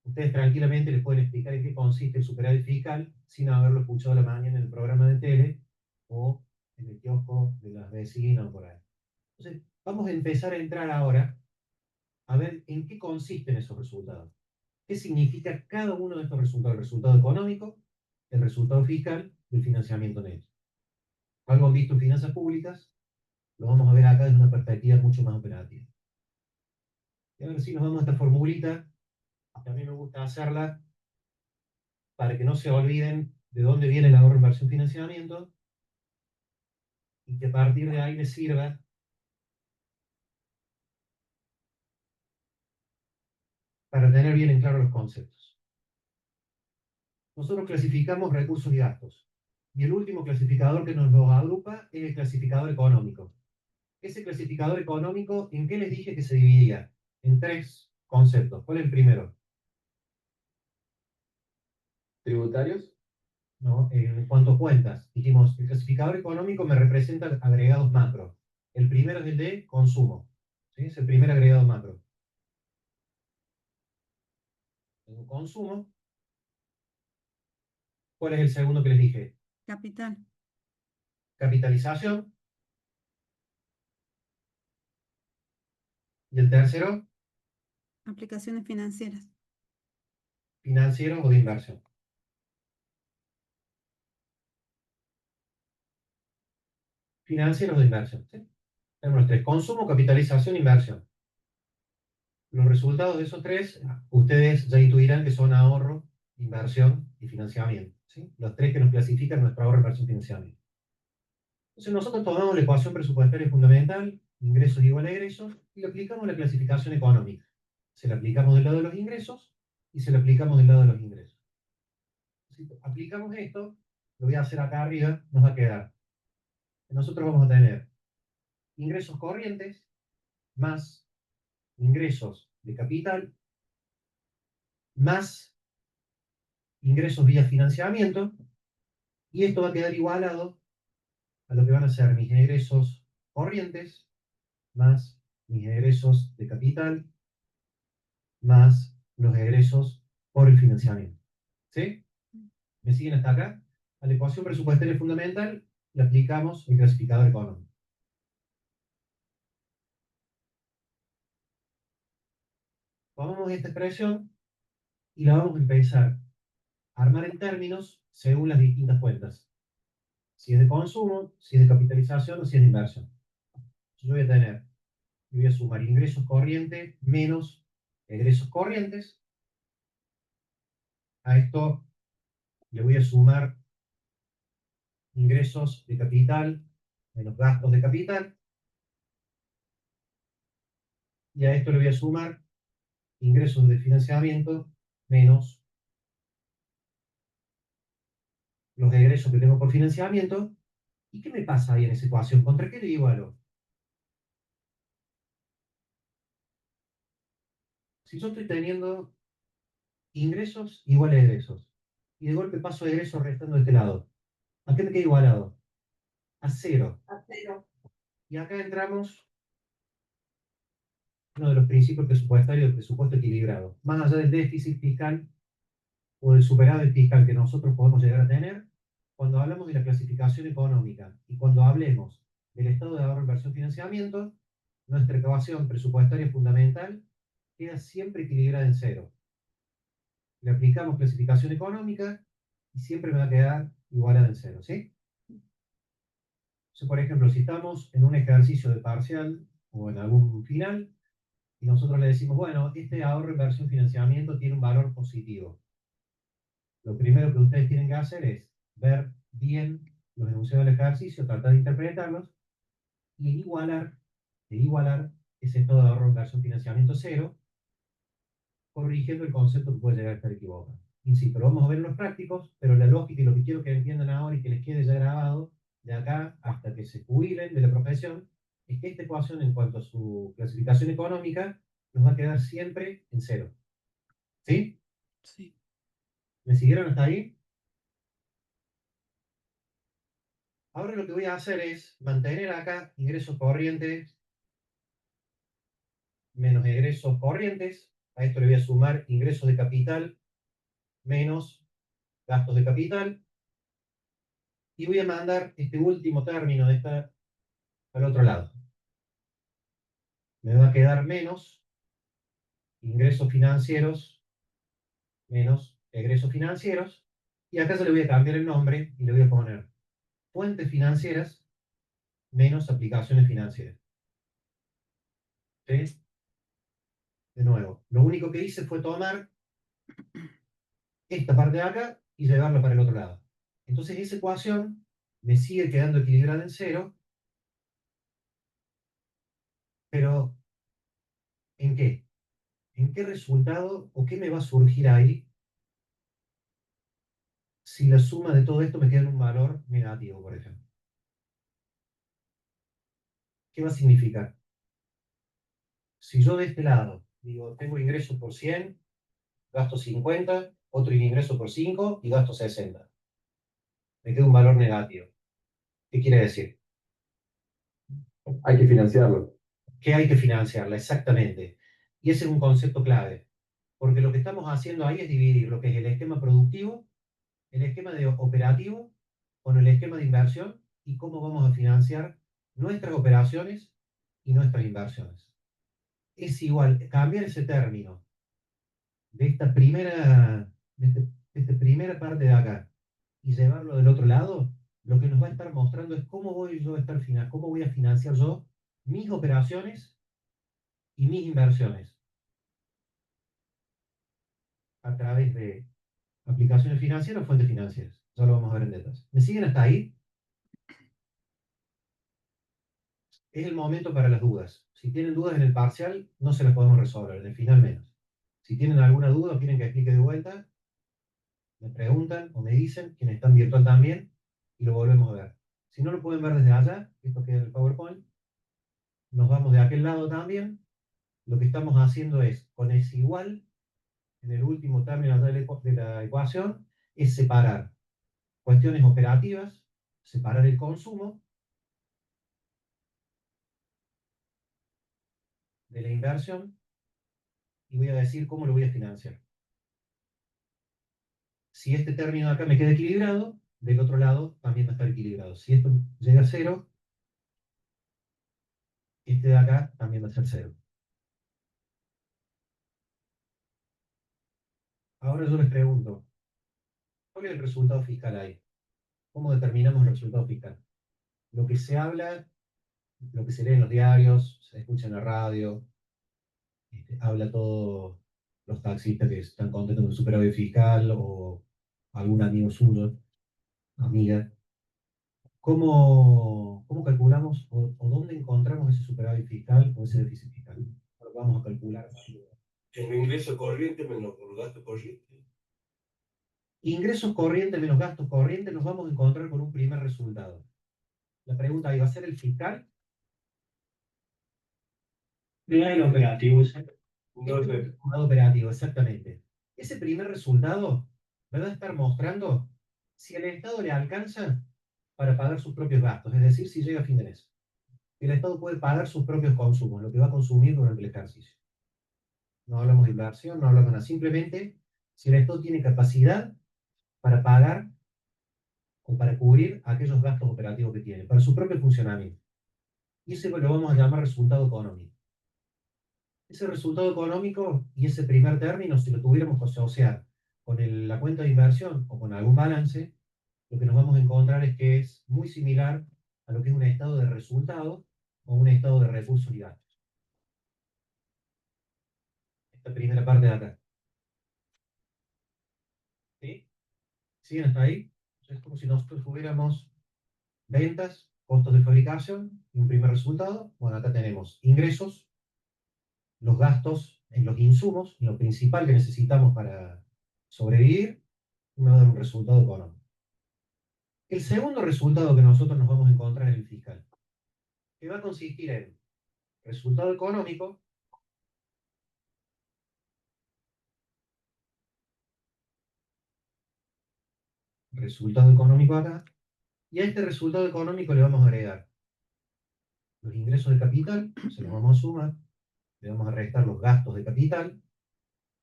ustedes tranquilamente les pueden explicar en qué consiste el superávit fiscal sin haberlo escuchado a la mañana en el programa de tele o en el kiosco de las vecinas o por ahí. Entonces, vamos a empezar a entrar ahora a ver en qué consisten esos resultados. ¿Qué significa cada uno de estos resultados? El resultado económico, el resultado fiscal y el financiamiento neto. Algo han visto en finanzas públicas, lo vamos a ver acá desde una perspectiva mucho más operativa. Y a ver si nos vamos a esta formulita, que a mí me gusta hacerla, para que no se olviden de dónde viene el ahorro, inversión, financiamiento, y que a partir de ahí les sirva para tener bien en claro los conceptos. Nosotros clasificamos recursos y gastos. Y el último clasificador que nos los agrupa es el clasificador económico. Ese clasificador económico, ¿en qué les dije que se dividía? En 3 conceptos. ¿Cuál es el primero? ¿Tributarios? ¿No? En cuanto a cuentas, dijimos, el clasificador económico me representa agregados macro. El primero es el de consumo. ¿Sí? Es el primer agregado macro. Tengo consumo. ¿Cuál es el segundo que les dije? Capital. Capitalización. Y el tercero, Aplicaciones financieras. financiero o de inversión. Financieros de inversión. ¿Sí? Tenemos los 3, consumo, capitalización, inversión. Los resultados de esos 3, ustedes ya intuirán que son ahorro, inversión y financiamiento. ¿Sí? Los 3 que nos clasifican nuestro ahorro, inversión y financiamiento. Entonces nosotros tomamos la ecuación presupuestaria fundamental, ingresos igual a egresos, y le aplicamos la clasificación económica. Se la aplicamos del lado de los ingresos y se la aplicamos del lado de los ingresos. Si aplicamos esto, lo voy a hacer acá arriba, nos va a quedar. Nosotros vamos a tener ingresos corrientes más ingresos de capital más ingresos vía financiamiento, y esto va a quedar igualado a lo que van a ser mis egresos corrientes más mis egresos de capital más los egresos por el financiamiento. ¿Sí? ¿Me siguen hasta acá? A la ecuación presupuestaria fundamental le aplicamos el clasificador económico. Tomamos esta expresión y la vamos a empezar a armar en términos según las distintas cuentas. Si es de consumo, si es de capitalización o si es de inversión. Yo voy a tener, voy a sumar ingresos corrientes menos egresos corrientes. A esto le voy a sumar ingresos de capital menos gastos de capital. Y a esto le voy a sumar ingresos de financiamiento menos los egresos que tengo por financiamiento. ¿Y qué me pasa ahí en esa ecuación? ¿Contra qué le igualo? Si yo estoy teniendo ingresos igual a egresos, y de golpe paso a egresos restando de este lado, ¿a qué me queda igualado? A cero. Y acá entramos uno de los principios presupuestarios del presupuesto equilibrado. Más allá del déficit fiscal o del superávit fiscal que nosotros podemos llegar a tener, cuando hablamos de la clasificación económica y cuando hablemos del estado de ahorro, inversión, financiamiento, nuestra ecuación presupuestaria fundamental queda siempre equilibrada en cero. Le aplicamos clasificación económica y siempre me va a quedar igualada en cero, ¿sí? Entonces, por ejemplo, si estamos en un ejercicio de parcial o en algún final, y nosotros le decimos, bueno, este ahorro, inversión, financiamiento tiene un valor positivo. Lo primero que ustedes tienen que hacer es ver bien los enunciados del ejercicio, tratar de interpretarlos y igualar ese estado de ahorro, inversión, financiamiento cero, corrigiendo el concepto que puede llegar a estar equivocado. Insisto, lo vamos a ver en los prácticos, pero la lógica y lo que quiero que entiendan ahora y que les quede ya grabado de acá hasta que se jubilen de la profesión es que esta ecuación en cuanto a su clasificación económica nos va a quedar siempre en cero. ¿Sí? Sí. ¿Me siguieron hasta ahí? Ahora lo que voy a hacer es mantener acá ingresos corrientes menos egresos corrientes. A esto le voy a sumar ingresos de capital menos gastos de capital. Y voy a mandar este último término de esta al otro lado. Me va a quedar menos ingresos financieros menos egresos financieros. Y acá se le voy a cambiar el nombre y le voy a poner fuentes financieras menos aplicaciones financieras. ¿Sí? De nuevo, lo único que hice fue tomar esta parte de acá y llevarla para el otro lado. Entonces esa ecuación me sigue quedando equilibrada en cero, pero ¿en qué? ¿En qué resultado o qué me va a surgir ahí si la suma de todo esto me queda en un valor negativo, por ejemplo? ¿Qué va a significar? Si yo de este lado digo, tengo ingresos por 100, gasto 50, otro ingreso por 5 y gasto 60, me queda un valor negativo. ¿Qué quiere decir? Hay que financiarlo. Que hay que financiarla, exactamente. Y ese es un concepto clave, porque lo que estamos haciendo ahí es dividir lo que es el esquema productivo, el esquema de operativo, con el esquema de inversión y cómo vamos a financiar nuestras operaciones y nuestras inversiones. Es igual, cambiar ese término de esta primera parte de acá y llevarlo del otro lado, lo que nos va a estar mostrando es cómo voy yo a estar cómo voy a financiar yo mis operaciones y mis inversiones a través de aplicaciones financieras o fuentes financieras. Ya lo vamos a ver en detalle. ¿Me siguen hasta ahí? Es el momento para las dudas. Si tienen dudas en el parcial, no se las podemos resolver, en el final menos. Si tienen alguna duda o quieren que explique de vuelta, me preguntan o me dicen, quienes están virtual también, y lo volvemos a ver. Si no lo pueden ver desde allá, esto queda en el PowerPoint, nos vamos de aquel lado también. Lo que estamos haciendo es, con ese igual, en el último término de la ecuación, es separar cuestiones operativas, separar el consumo de la inversión, y voy a decir cómo lo voy a financiar. Si este término de acá me queda equilibrado, del otro lado también va a estar equilibrado. Si esto llega a cero, este de acá también va a ser cero. Ahora yo les pregunto, ¿cuál es el resultado fiscal ahí? ¿Cómo determinamos el resultado fiscal? Lo que se habla, lo que se lee en los diarios, se escucha en la radio, habla todos los taxistas que están contentos con el superávit fiscal o algún amigo suyo, amiga. ¿Cómo calculamos o dónde encontramos ese superávit fiscal o ese déficit fiscal? Lo vamos a calcular. En ingreso corriente menos por gasto corriente. Ingresos corrientes menos gastos corrientes, nos vamos a encontrar con un primer resultado. La pregunta ahí, ¿va a ser el fiscal? No el operativo, ese. No Este es el sé. resultado operativo, exactamente. Ese primer resultado me va a estar mostrando si el Estado le alcanza para pagar sus propios gastos, es decir, si llega a fin de mes. El Estado puede pagar sus propios consumos, lo que va a consumir durante el ejercicio. No hablamos de inversión, no hablamos de nada, simplemente si el Estado tiene capacidad para pagar o para cubrir aquellos gastos operativos que tiene, para su propio funcionamiento. Y ese lo vamos a llamar resultado económico. Ese resultado económico y ese primer término, si lo tuviéramos que asociar con la cuenta de inversión o con algún balance, lo que nos vamos a encontrar es que es muy similar a lo que es un estado de resultado o un estado de recursos y gastos. Esta primera parte de acá. ¿Sí? ¿Siguen hasta ahí? Es como si nosotros tuviéramos ventas, costos de fabricación y un primer resultado. Bueno, acá tenemos ingresos, los gastos en los insumos, en lo principal que necesitamos para sobrevivir, y me va a dar un resultado económico. El segundo resultado que nosotros nos vamos a encontrar en el fiscal, que va a consistir en resultado económico, acá, y a este resultado económico le vamos a agregar los ingresos de capital, se los vamos a sumar, le vamos a restar los gastos de capital,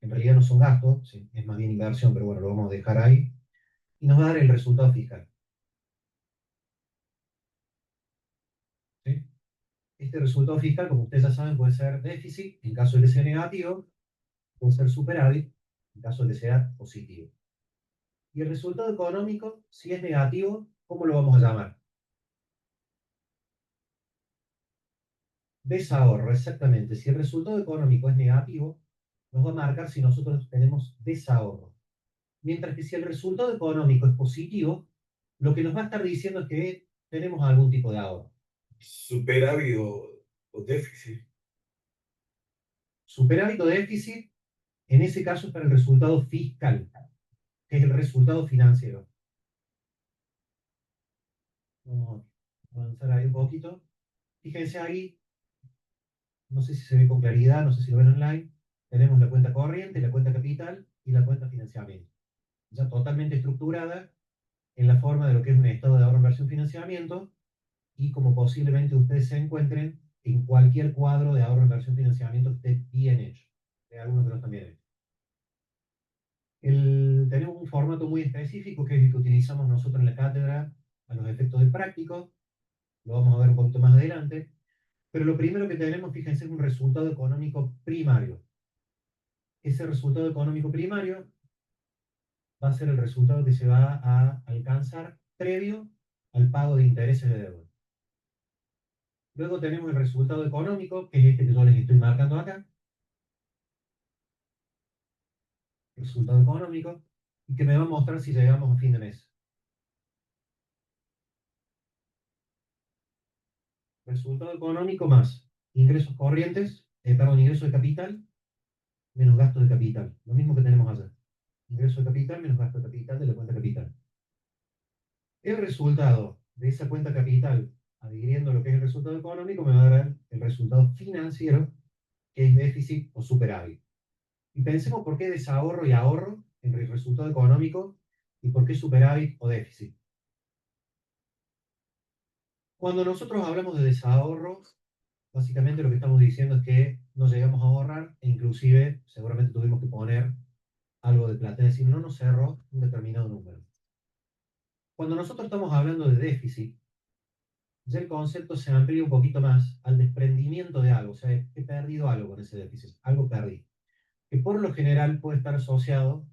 en realidad no son gastos, ¿sí? Es más bien inversión, pero bueno, lo vamos a dejar ahí, y nos va a dar el resultado fiscal. ¿Sí? Este resultado fiscal, como ustedes ya saben, puede ser déficit, en caso de que sea negativo, puede ser superávit, en caso de que sea positivo. Y el resultado económico, si es negativo, ¿cómo lo vamos a llamar? Desahorro, exactamente. Si el resultado económico es negativo, nos va a marcar si nosotros tenemos desahorro. Mientras que si el resultado económico es positivo, lo que nos va a estar diciendo es que tenemos algún tipo de ahorro. Superávit o déficit. Superávit o déficit, en ese caso es para el resultado fiscal, que es el resultado financiero. Vamos a avanzar ahí un poquito. Fíjense ahí, no sé si se ve con claridad, no sé si lo ven online, tenemos la cuenta corriente, la cuenta capital y la cuenta financiamiento. Ya totalmente estructurada en la forma de lo que es un estado de ahorro, inversión, financiamiento, y como posiblemente ustedes se encuentren en cualquier cuadro de ahorro, inversión, financiamiento que esté bien hecho. Hay algunos que no están bien hechos. Tenemos un formato muy específico que es el que utilizamos nosotros en la cátedra a los efectos del práctico. Lo vamos a ver un poquito más adelante. Pero lo primero que tenemos, fíjense, es un resultado económico primario. Ese resultado económico primario va a ser el resultado que se va a alcanzar previo al pago de intereses de deuda. Luego tenemos el resultado económico, que es este que yo les estoy marcando acá. Resultado económico, y que me va a mostrar si llegamos a fin de mes. Resultado económico más ingresos corrientes, ingresos de capital, menos gastos de capital. Lo mismo que tenemos allá. Ingreso de capital menos gasto de capital de la cuenta capital. El resultado de esa cuenta capital, adhiriendo lo que es el resultado económico, me va a dar el resultado financiero, que es déficit o superávit. Y pensemos por qué desahorro y ahorro en el resultado económico y por qué superávit o déficit. Cuando nosotros hablamos de desahorro, básicamente lo que estamos diciendo es que no llegamos a ahorrar e inclusive seguramente tuvimos que poner algo de plata, es decir, no nos cerró un determinado número. Cuando nosotros estamos hablando de déficit, ya el concepto se amplía un poquito más al desprendimiento de algo, o sea, he perdido algo con ese déficit, algo perdí, que por lo general puede estar asociado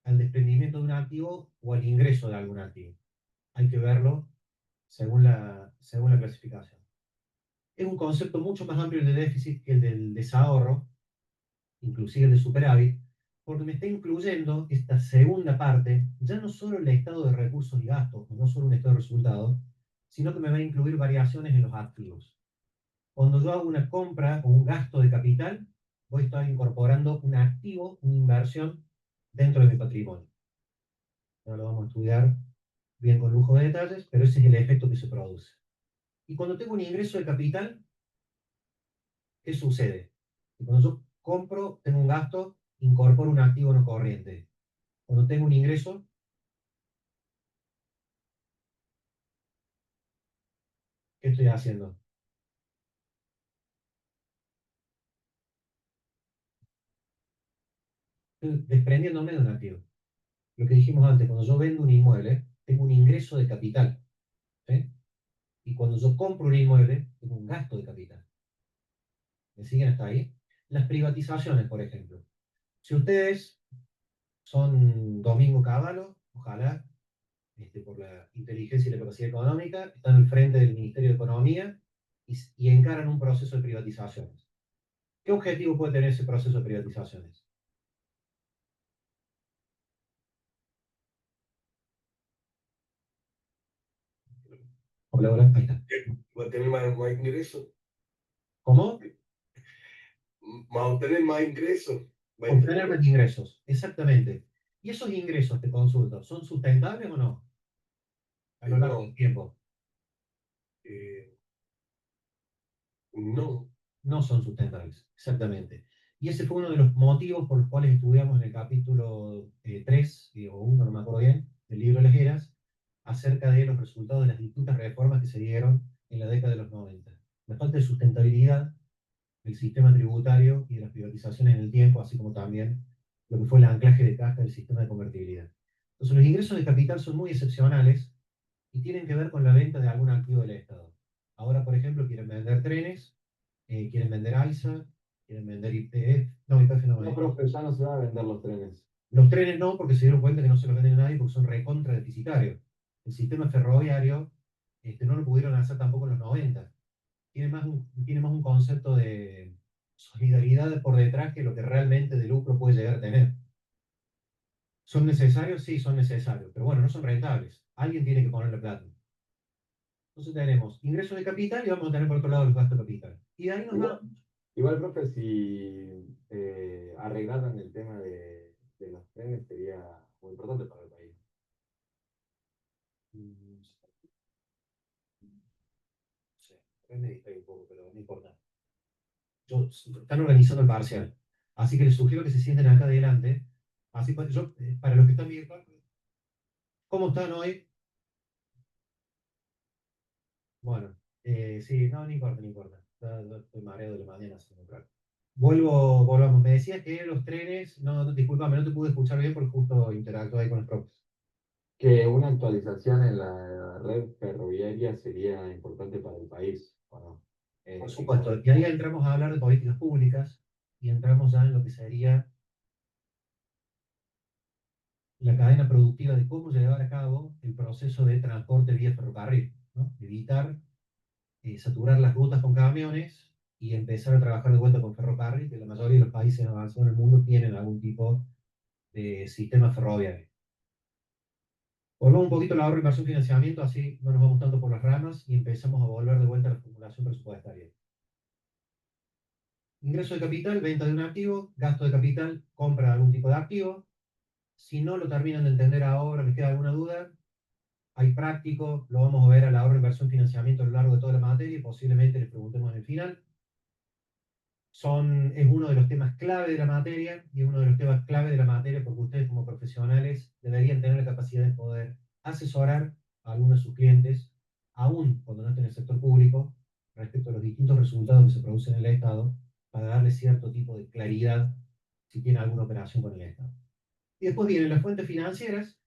al desprendimiento de un activo o al ingreso de algún activo. Hay que verlo según la clasificación. Es un concepto mucho más amplio el de déficit que el del desahorro, inclusive el de superávit, porque me está incluyendo esta segunda parte, ya no solo el estado de recursos y gastos, o no solo un estado de resultados, sino que me va a incluir variaciones en los activos. Cuando yo hago una compra o un gasto de capital, voy a estar incorporando un activo, una inversión dentro de mi patrimonio. Ahora lo vamos a estudiar bien con lujo de detalles, pero ese es el efecto que se produce. Y cuando tengo un ingreso de capital, ¿qué sucede? Que cuando yo compro, tengo un gasto, incorporo un activo no corriente. Cuando tengo un ingreso, ¿qué estoy haciendo? Estoy desprendiéndome de un activo. Lo que dijimos antes, cuando yo vendo un inmueble, tengo un ingreso de capital. ¿Sí? Y cuando yo compro un inmueble, tengo un gasto de capital. ¿Me siguen hasta ahí? Las privatizaciones, por ejemplo. Si ustedes son Domingo Cavallo, ojalá, por la inteligencia y la capacidad económica, están al frente del Ministerio de Economía y encaran un proceso de privatizaciones. ¿Qué objetivo puede tener ese proceso de privatizaciones? Hola, hola, ahí está. Va a tener más ingresos. ¿Cómo? Va a obtener más ingresos. Obtener más ingresos, exactamente. ¿Y esos ingresos, te consulto, son sustentables o no? A lo largo del tiempo. No. No son sustentables, exactamente. Y ese fue uno de los motivos por los cuales estudiamos en el capítulo 3, o 1, no me acuerdo bien, del libro de las Heras, acerca de los resultados de las distintas reformas que se dieron en la década de los 90. La falta de sustentabilidad del sistema tributario y de las privatizaciones en el tiempo, así como también lo que fue el anclaje de caja del sistema de convertibilidad. Entonces, los ingresos de capital son muy excepcionales y tienen que ver con la venta de algún activo del Estado. Ahora, por ejemplo, quieren vender trenes, quieren vender AISA, quieren vender YPF, no, YPF no, No, profe, ya no se van a vender los trenes. los trenes no, porque se dieron cuenta que no se los venden a nadie porque son recontra deficitarios. El sistema ferroviario no lo pudieron hacer tampoco en los 90. Tiene más un concepto de solidaridad por detrás que lo que realmente de lucro puede llegar a tener. ¿Son necesarios? Sí, son necesarios, pero bueno, no son rentables. Alguien tiene que ponerle plata. Entonces tenemos ingresos de capital y vamos a tener por otro lado los gastos de capital. Y de ahí nos Igual, va. igual, profe, si arreglaran el tema de los trenes sería muy importante para el país. No sé, me distrae un poco, pero no importa. Están organizando el parcial. Así que les sugiero que se sienten acá adelante. Así, para los que están virtual, ¿cómo están hoy? Bueno, sí, no, no importa, no importa. Estoy mareo de la mañana, así que no creo. Volvamos. Me decías que los trenes, discúlpame, no te pude escuchar bien porque justo interactué ahí con los profes. Que una actualización en la red ferroviaria sería importante para el país, ¿o no? Por supuesto, y ahí entramos a hablar de políticas públicas y entramos ya en lo que sería la cadena productiva de cómo llevar a cabo el proceso de transporte vía ferrocarril, ¿no? Evitar saturar las rutas con camiones y empezar a trabajar de vuelta con ferrocarril, que la mayoría de los países avanzados en el mundo tienen algún tipo de sistema ferroviario. Volvamos un poquito al ahorro, inversión, financiamiento, así no nos vamos tanto por las ramas y empezamos a volver de vuelta a la formulación presupuestaria. Ingreso de capital, venta de un activo, gasto de capital, compra de algún tipo de activo. Si no lo terminan de entender ahora, les queda alguna duda, hay práctico, lo vamos a ver al ahorro, inversión, financiamiento a lo largo de toda la materia y posiblemente les preguntemos en el final. Es uno de los temas clave de la materia y es uno de los temas clave de la materia porque ustedes como profesionales deberían tener la capacidad de poder asesorar a algunos de sus clientes, aún cuando no estén en el sector público, respecto a los distintos resultados que se producen en el Estado, para darle cierto tipo de claridad si tiene alguna operación con el Estado. Y después vienen las fuentes financieras,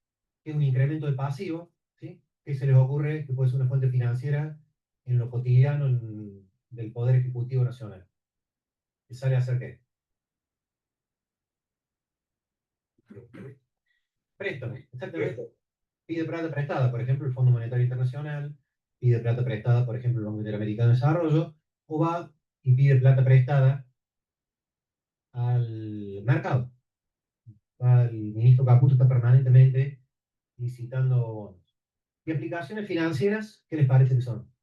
que es un incremento de pasivo, ¿sí? ¿Qué se les ocurre que puede ser una fuente financiera en lo cotidiano del Poder Ejecutivo Nacional? ¿Que sale a hacer qué? Préstamo, exactamente. Pide plata prestada, por ejemplo, el Fondo Monetario Internacional, pide plata prestada, por ejemplo, el Banco Interamericano de Desarrollo, o va y pide plata prestada al mercado. El ministro Caputo está permanentemente licitando bonos. ¿Y aplicaciones financieras, qué les parece que son?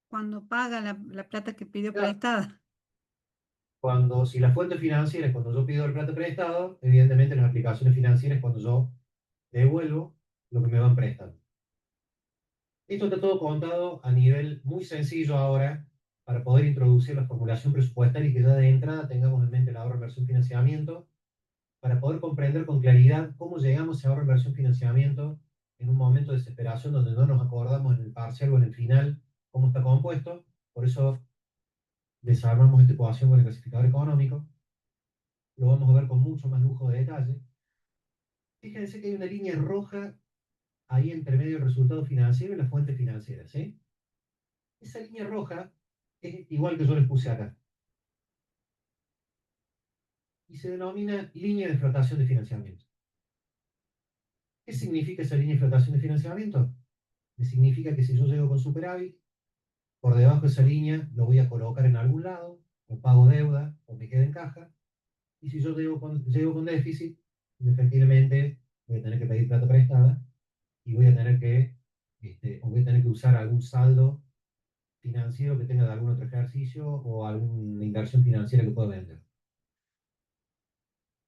Cuando paga la plata que pidió Claro. prestada. Si la fuente financiera es cuando yo pido el plata prestado, evidentemente las aplicaciones financieras es cuando yo devuelvo lo que me van prestando. Esto está todo contado a nivel muy sencillo ahora para poder introducir la formulación presupuestaria y que ya de entrada tengamos en mente el ahorro, inversión, financiamiento, para poder comprender con claridad cómo llegamos a ese ahorro, inversión, financiamiento en un momento de desesperación donde no nos acordamos en el parcial o en el final cómo está compuesto. Por eso desarmamos esta ecuación con el clasificador económico. Lo vamos a ver con mucho más lujo de detalle. Fíjense que hay una línea roja ahí entre medio del resultado financiero y las fuentes financieras, ¿sí? Esa línea roja es igual que yo les puse acá. Y se denomina línea de flotación de financiamiento. ¿Qué significa esa línea de flotación de financiamiento? Me significa que si yo llego con superávit, por debajo de esa línea lo voy a colocar en algún lado, o pago deuda, o me queda en caja. Y si yo llego con déficit, efectivamente voy a tener que pedir plata prestada y voy a tener que usar algún saldo financiero que tenga de algún otro ejercicio o alguna inversión financiera que pueda vender.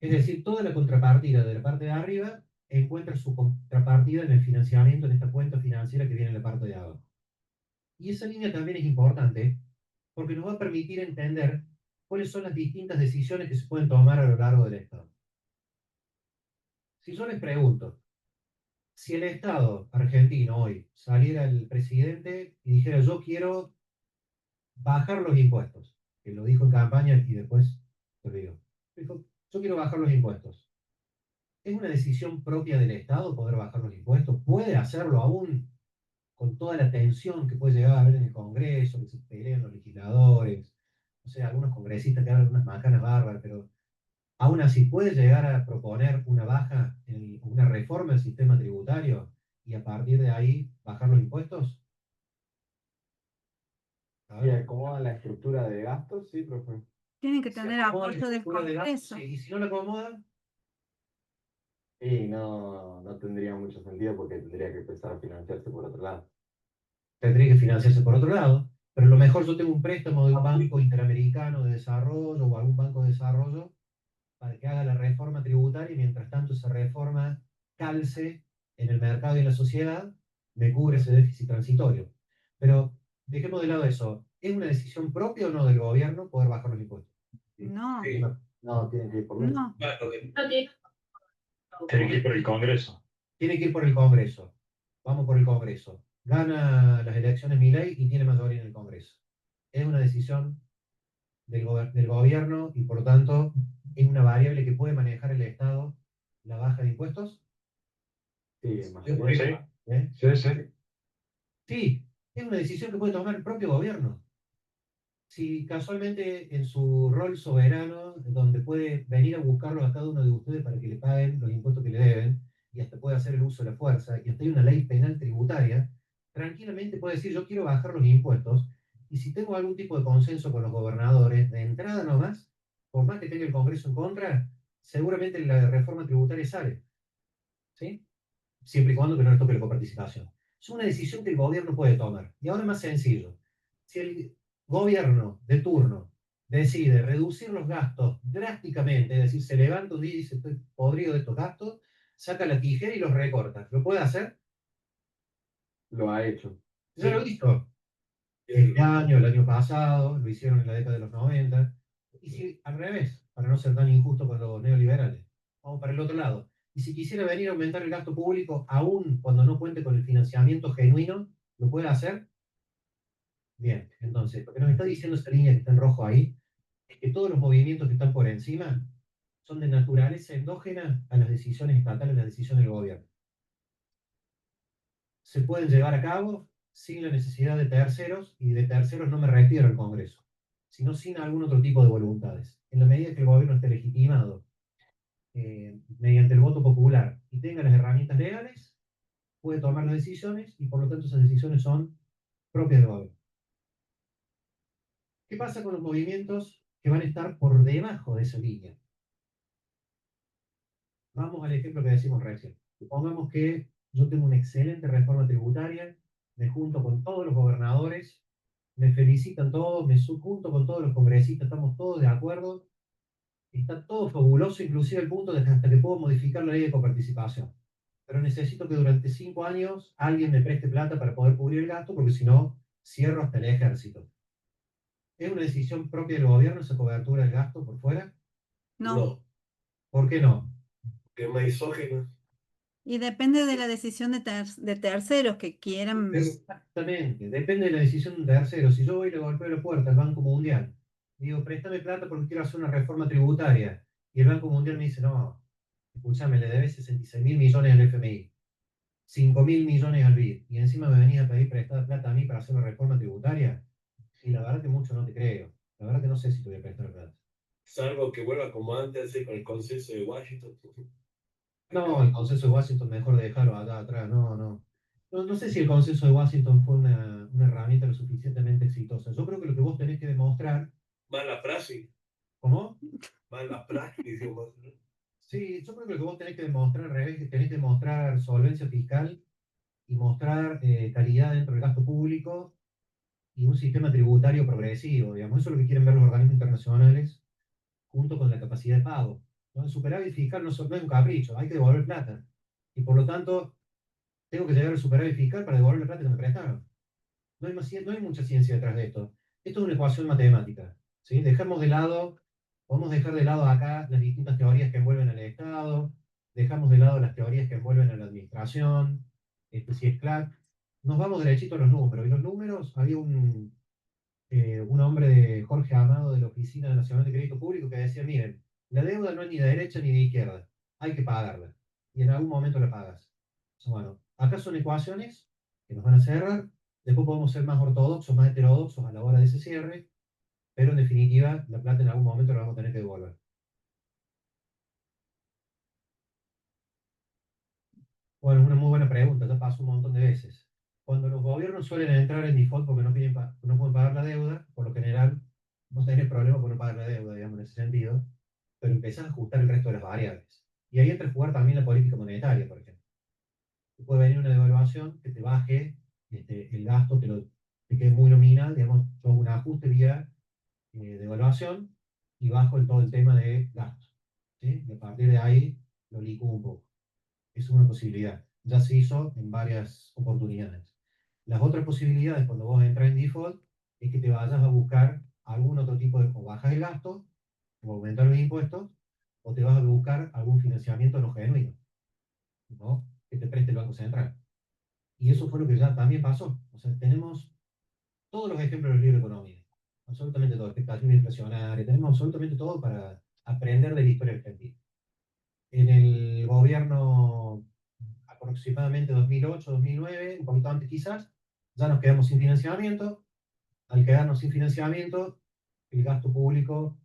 Es decir, toda la contrapartida de la parte de arriba encuentra su contrapartida en el financiamiento, en esta cuenta financiera que viene en la parte de abajo. Y esa línea también es importante porque nos va a permitir entender cuáles son las distintas decisiones que se pueden tomar a lo largo del Estado. Si yo les pregunto, si el Estado argentino hoy saliera el presidente y dijera yo quiero bajar los impuestos, que lo dijo en campaña y después se olvidó. Dijo, yo quiero bajar los impuestos. ¿Es una decisión propia del Estado poder bajar los impuestos? ¿Puede hacerlo aún con toda la tensión que puede llegar a haber en el Congreso, que se pelean los legisladores, o sea, algunos congresistas que hablan unas macanas bárbaras, pero aún así puede llegar a proponer una baja, una reforma del sistema tributario y a partir de ahí bajar los impuestos? A Si ver, acomoda la estructura de gastos, sí, profe. Tienen que ¿se tener acomoda la apoyo del estructura de gastos? Congreso. Sí, y si no la acomoda, Y no tendría mucho sentido porque tendría que empezar a financiarse por otro lado. tendría que financiarse por otro lado, pero a lo mejor yo tengo un préstamo de un banco interamericano de desarrollo o algún banco de desarrollo para que haga la reforma tributaria y mientras tanto esa reforma calce en el mercado y en la sociedad, me cubre ese déficit transitorio. Pero dejemos de lado eso. ¿Es una decisión propia o no del gobierno poder bajar los impuestos? ¿Sí? No, Sí. No, tiene que ir por ley. no. Bueno, No tiene- Tiene que ir por el Congreso. Tiene que ir por el Congreso. Vamos por el Congreso. Gana las elecciones Milei y tiene mayoría en el Congreso. Es una decisión del gobierno y por lo tanto es una variable que puede manejar el Estado la baja de impuestos. Sí, en mayoría. Sí, ¿Eh? sí, sí. Sí, es una decisión que puede tomar el propio gobierno. Si casualmente en su rol soberano, donde puede venir a buscarlo a cada uno de ustedes para que le paguen los impuestos que le deben, y hasta puede hacer el uso de la fuerza, y hasta hay una ley penal tributaria, tranquilamente puede decir, yo quiero bajar los impuestos, y si tengo algún tipo de consenso con los gobernadores, de entrada nomás, por más que tenga el Congreso en contra, seguramente la reforma tributaria sale, ¿sí? Siempre y cuando que no les toque la coparticipación. Es una decisión que el gobierno puede tomar. Y ahora más sencillo. Si el gobierno de turno decide reducir los gastos drásticamente, es decir, se levanta un día y dice, estoy podrido de estos gastos, saca la tijera y los recorta. ¿Lo puede hacer? Lo ha hecho. Ya lo hizo. es Este año, el año pasado, lo hicieron en la década de los 90. Y si al revés, para no ser tan injusto con los neoliberales, vamos para el otro lado. Y si quisiera venir a aumentar el gasto público, aún cuando no cuente con el financiamiento genuino, ¿lo puede hacer? Bien, entonces, lo que nos está diciendo esa línea que está en rojo ahí, es que todos los movimientos que están por encima son de naturaleza endógena a las decisiones estatales, a las decisiones del gobierno. Se pueden llevar a cabo sin la necesidad de terceros, y de terceros no me refiero al Congreso, sino sin algún otro tipo de voluntades. En la medida que el gobierno esté legitimado mediante el voto popular y tenga las herramientas legales, puede tomar las decisiones y por lo tanto esas decisiones son propias del gobierno. ¿Qué pasa con los movimientos que van a estar por debajo de esa línea? Vamos al ejemplo que decimos recién. Supongamos que yo tengo una excelente reforma tributaria, me junto con todos los gobernadores, me felicitan todos, me junto con todos los congresistas, estamos todos de acuerdo, está todo fabuloso, inclusive el punto de que hasta que puedo modificar la ley de coparticipación. Pero necesito que durante 5 años alguien me preste plata para poder cubrir el gasto, porque si no, cierro hasta el ejército. ¿Es una decisión propia del gobierno esa cobertura del gasto por fuera? No. no, ¿Por qué no? que es misógino. Y depende de la decisión de terceros que quieran. Exactamente, depende de la decisión de un tercero. Si yo voy y le golpeo la puerta al Banco Mundial, digo, préstame plata porque quiero hacer una reforma tributaria, y el Banco Mundial me dice, no, escúchame, le debes 66.000 millones al FMI, 5.000 millones al BID, y encima me venís a pedir prestada plata a mí para hacer una reforma tributaria, y la verdad que mucho no te creo. La verdad que no sé si te voy a prestar plata. Salvo que vuelva como antes con el consenso de Washington. No, el consenso de Washington mejor de dejarlo allá atrás, no, no. No, no sé si el consenso de Washington fue una herramienta lo suficientemente exitosa. Yo creo que lo que vos tenés que demostrar, Mala praxis, ¿cómo? mala praxis, digamos, ¿no? Sí, yo creo que lo que vos tenés que demostrar al revés, que tenés que mostrar solvencia fiscal y mostrar calidad dentro del gasto público y un sistema tributario progresivo, digamos. Eso es lo que quieren ver los organismos internacionales junto con la capacidad de pago, ¿no? El superávit fiscal no es un capricho, hay que devolver plata. Y por lo tanto, tengo que llegar al superávit fiscal para devolver la plata que me prestaron. No hay mucha ciencia detrás de esto. Esto es una ecuación matemática, ¿sí? Podemos dejar de lado acá las distintas teorías que envuelven al Estado, dejamos de lado las teorías que envuelven a la administración, si es CLAC, nos vamos derechito a los números. Y los números, había un un hombre de Jorge Amado de la Oficina Nacional de Crédito Público que decía, miren, la deuda no es ni de derecha ni de izquierda, hay que pagarla. Y en algún momento la pagas. Bueno, acá son ecuaciones que nos van a cerrar, después podemos ser más ortodoxos, más heterodoxos a la hora de ese cierre, pero en definitiva la plata en algún momento la vamos a tener que devolver. Bueno, es una muy buena pregunta, ya pasó un montón de veces. Cuando los gobiernos suelen entrar en default porque no pueden pagar la deuda, por lo general no tenés problema por no pagar la deuda, digamos, en ese sentido, pero empezás a ajustar el resto de las variables. Y ahí entra a jugar también la política monetaria, por ejemplo. Puede venir una devaluación que te baje el gasto, te quede muy nominal, digamos, yo hago un ajuste vía devaluación y bajo todo el tema de gastos. ¿Sí? Y a partir de ahí lo licuo un poco. Es una posibilidad. Ya se hizo en varias oportunidades. Las otras posibilidades, cuando vos entras en default, es que te vayas a buscar algún otro tipo de, o bajas el gasto, o aumentar los impuestos, o te vas a buscar algún financiamiento no genuino, ¿no? Que te preste el Banco Central. Y eso fue lo que ya también pasó. O sea, tenemos todos los ejemplos del libro de economía, absolutamente todo, expectativa inflacionaria, tenemos absolutamente todo para aprender de la historia argentina. En el gobierno aproximadamente 2008-2009, un poquito antes quizás, ya nos quedamos sin financiamiento. Al quedarnos sin financiamiento, el gasto público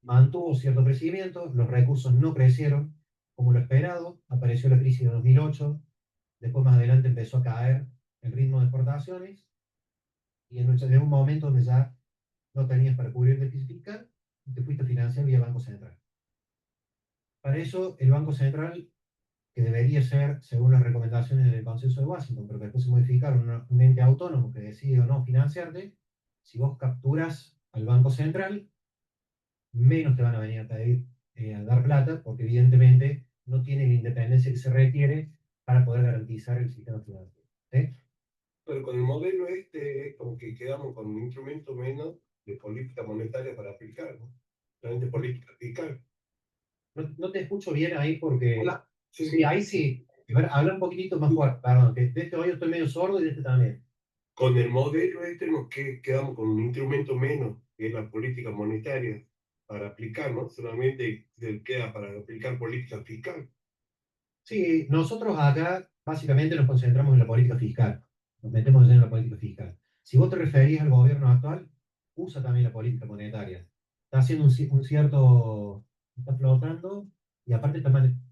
mantuvo cierto crecimiento, los recursos no crecieron como lo esperado, apareció la crisis de 2008, después más adelante empezó a caer el ritmo de exportaciones, y en un momento donde ya no tenías para cubrir el déficit fiscal, te fuiste a financiar vía Banco Central. Para eso, el Banco Central, que debería ser, según las recomendaciones del Consenso de Washington, pero que después se modificaron, un ente autónomo que decide o no financiarte, si vos capturas al Banco Central, menos te van a venir a pedir a dar plata, porque evidentemente no tiene la independencia que se requiere para poder garantizar el sistema financiero. ¿Sí? Pero con el modelo este es como que quedamos con un instrumento menos de política monetaria para aplicar, ¿no? Solamente política fiscal. No te escucho bien ahí porque... Hola. Sí. Sí, ahí sí. A ver, habla un poquitito más fuerte, perdón, que de este oído estoy medio sordo y de este también. Con el modelo este nos quedamos con un instrumento menos, que es la política monetaria, para aplicar, ¿no? Solamente queda para aplicar política fiscal. Sí, nosotros acá básicamente nos concentramos en la política fiscal. Nos metemos en la política fiscal. Si vos te referís al gobierno actual, usa también la política monetaria. Está haciendo un cierto... Está flotando y aparte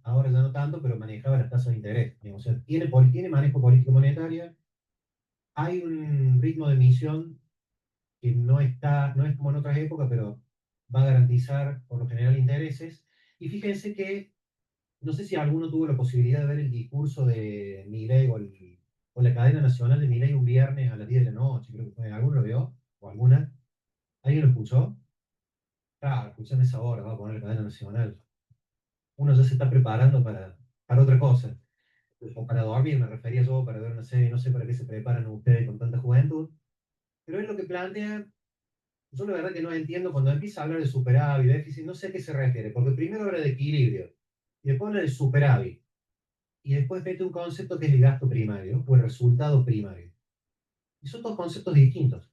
ahora ya no tanto, pero manejaba las tasas de interés. O sea, tiene manejo político monetaria. Hay un ritmo de emisión que no es como en otras épocas, pero va a garantizar por lo general intereses. Y fíjense que no sé si alguno tuvo la posibilidad de ver el discurso de Milei o la cadena nacional de Milei un viernes a las 10 de la noche, creo que fue. ¿Alguno lo vio? ¿O alguna? ¿Alguien lo escuchó? Claro, escuchan esa hora, va a poner la cadena nacional. Uno ya se está preparando para otra cosa. O para dormir, me refería yo, para ver una serie, no sé para qué se preparan ustedes con tanta juventud. Pero es lo que plantea. Yo la verdad que no entiendo cuando empieza a hablar de superávit, déficit, no sé a qué se refiere, porque primero habla de equilibrio, y después habla de superávit, y después mete un concepto que es el gasto primario, o el resultado primario. Y son dos conceptos distintos.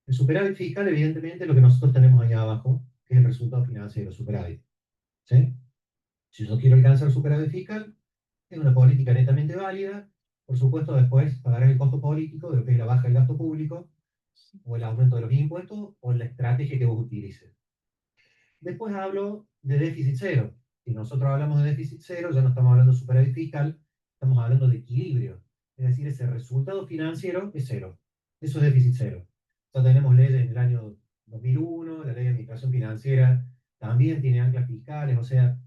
El superávit fiscal, evidentemente, es lo que nosotros tenemos ahí abajo, que es el resultado financiero, superávit. ¿Sí? Si yo quiero alcanzar el superávit fiscal, es una política netamente válida. Por supuesto, después pagarás el costo político de lo que es la baja del gasto público, o el aumento de los impuestos, o la estrategia que vos utilices. Después hablo de déficit cero. Si nosotros hablamos de déficit cero, ya no estamos hablando de superávit fiscal, estamos hablando de equilibrio. Es decir, ese resultado financiero es cero. Eso es déficit cero. Ya tenemos leyes en el año 2001, la ley de administración financiera también tiene anclas fiscales, o sea,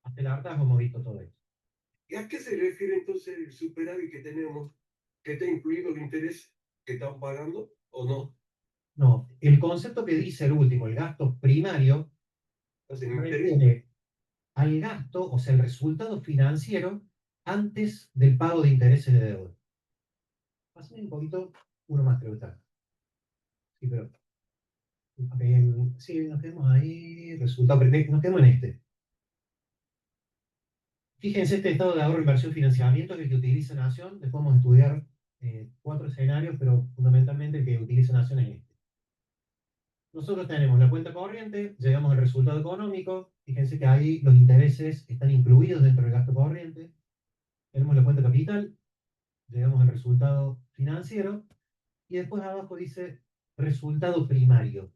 hasta el hartazgo hemos visto todo esto. ¿Y a qué se refiere entonces el superávit que tenemos? ¿Que está incluido el interés que están pagando o no? No, el concepto que dice el último, el gasto primario, Entonces, el interés. refiere al gasto, o sea, el resultado financiero antes del pago de intereses de deuda. Pásame un poquito, uno más creo que está. Sí, pero... sí, nos quedamos ahí, resultado, nos quedamos en este. Fíjense, este estado de ahorro, inversión, financiamiento es el que utiliza Nación. Después vamos a estudiar 4 escenarios, pero fundamentalmente el que utiliza Nación es este. Nosotros tenemos la cuenta corriente, llegamos al resultado económico, fíjense que ahí los intereses están incluidos dentro del gasto corriente. Tenemos la cuenta capital, llegamos al resultado financiero, y después abajo dice resultado primario.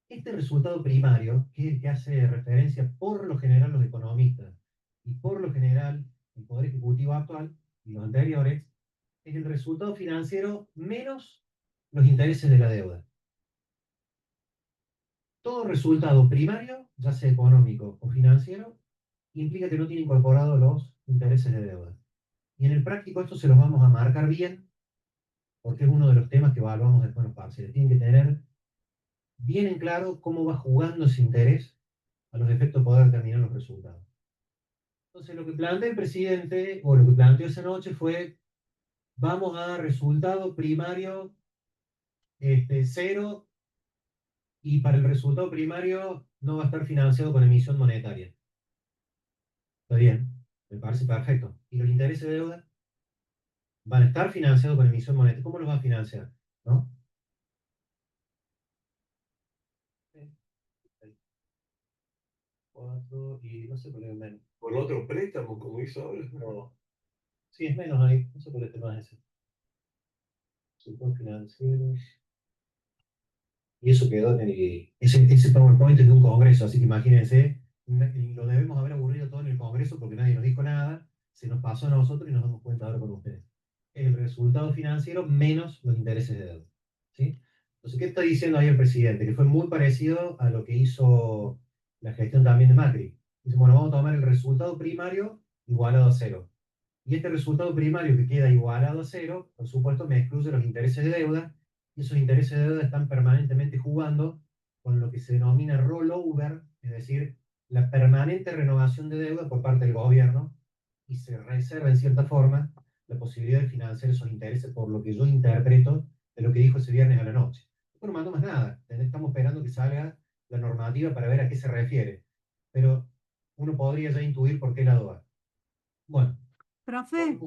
Este resultado primario, que es el que hace referencia por lo general los economistas, y por lo general el Poder Ejecutivo actual y los anteriores, es el resultado financiero menos los intereses de la deuda. Todo resultado primario, ya sea económico o financiero, implica que no tiene incorporados los intereses de deuda. Y en el práctico esto se los vamos a marcar bien, porque es uno de los temas que evaluamos después en los parciales. Tienen que tener bien en claro cómo va jugando ese interés a los efectos de poder determinar los resultados. Entonces lo que plantea el presidente, o lo que planteó esa noche fue, vamos a dar resultado primario 0, y para el resultado primario no va a estar financiado con emisión monetaria. Está bien, me parece perfecto. ¿Y los intereses de deuda? Van a estar financiados con emisión monetaria. ¿Cómo los va a financiar? ¿No? Cuatro, y no sé por qué es menos. Con otro préstamo, como hizo ahora. Sí, es menos ahí. No sé por qué te más ese. Resultados financieros. Y eso quedó en ese PowerPoint es de un congreso, así que imagínense, lo debemos haber aburrido todo en el congreso porque nadie nos dijo nada, se nos pasó a nosotros y nos damos cuenta ahora con ustedes. Es el resultado financiero menos los intereses de deuda. ¿Sí? Entonces, ¿qué está diciendo ahí el presidente? Que fue muy parecido a lo que hizo la gestión también de Macri. Dice, bueno, vamos a tomar el resultado primario igualado a cero. Y este resultado primario que queda igualado a cero, por supuesto, me excluye los intereses de deuda, y esos intereses de deuda están permanentemente jugando con lo que se denomina rollover, es decir, la permanente renovación de deuda por parte del gobierno, y se reserva en cierta forma la posibilidad de financiar esos intereses, por lo que yo interpreto de lo que dijo ese viernes a la noche. No mandó más nada, estamos esperando que salga la normativa para ver a qué se refiere, pero uno podría ya intuir por qué lado va. Bueno, Profe,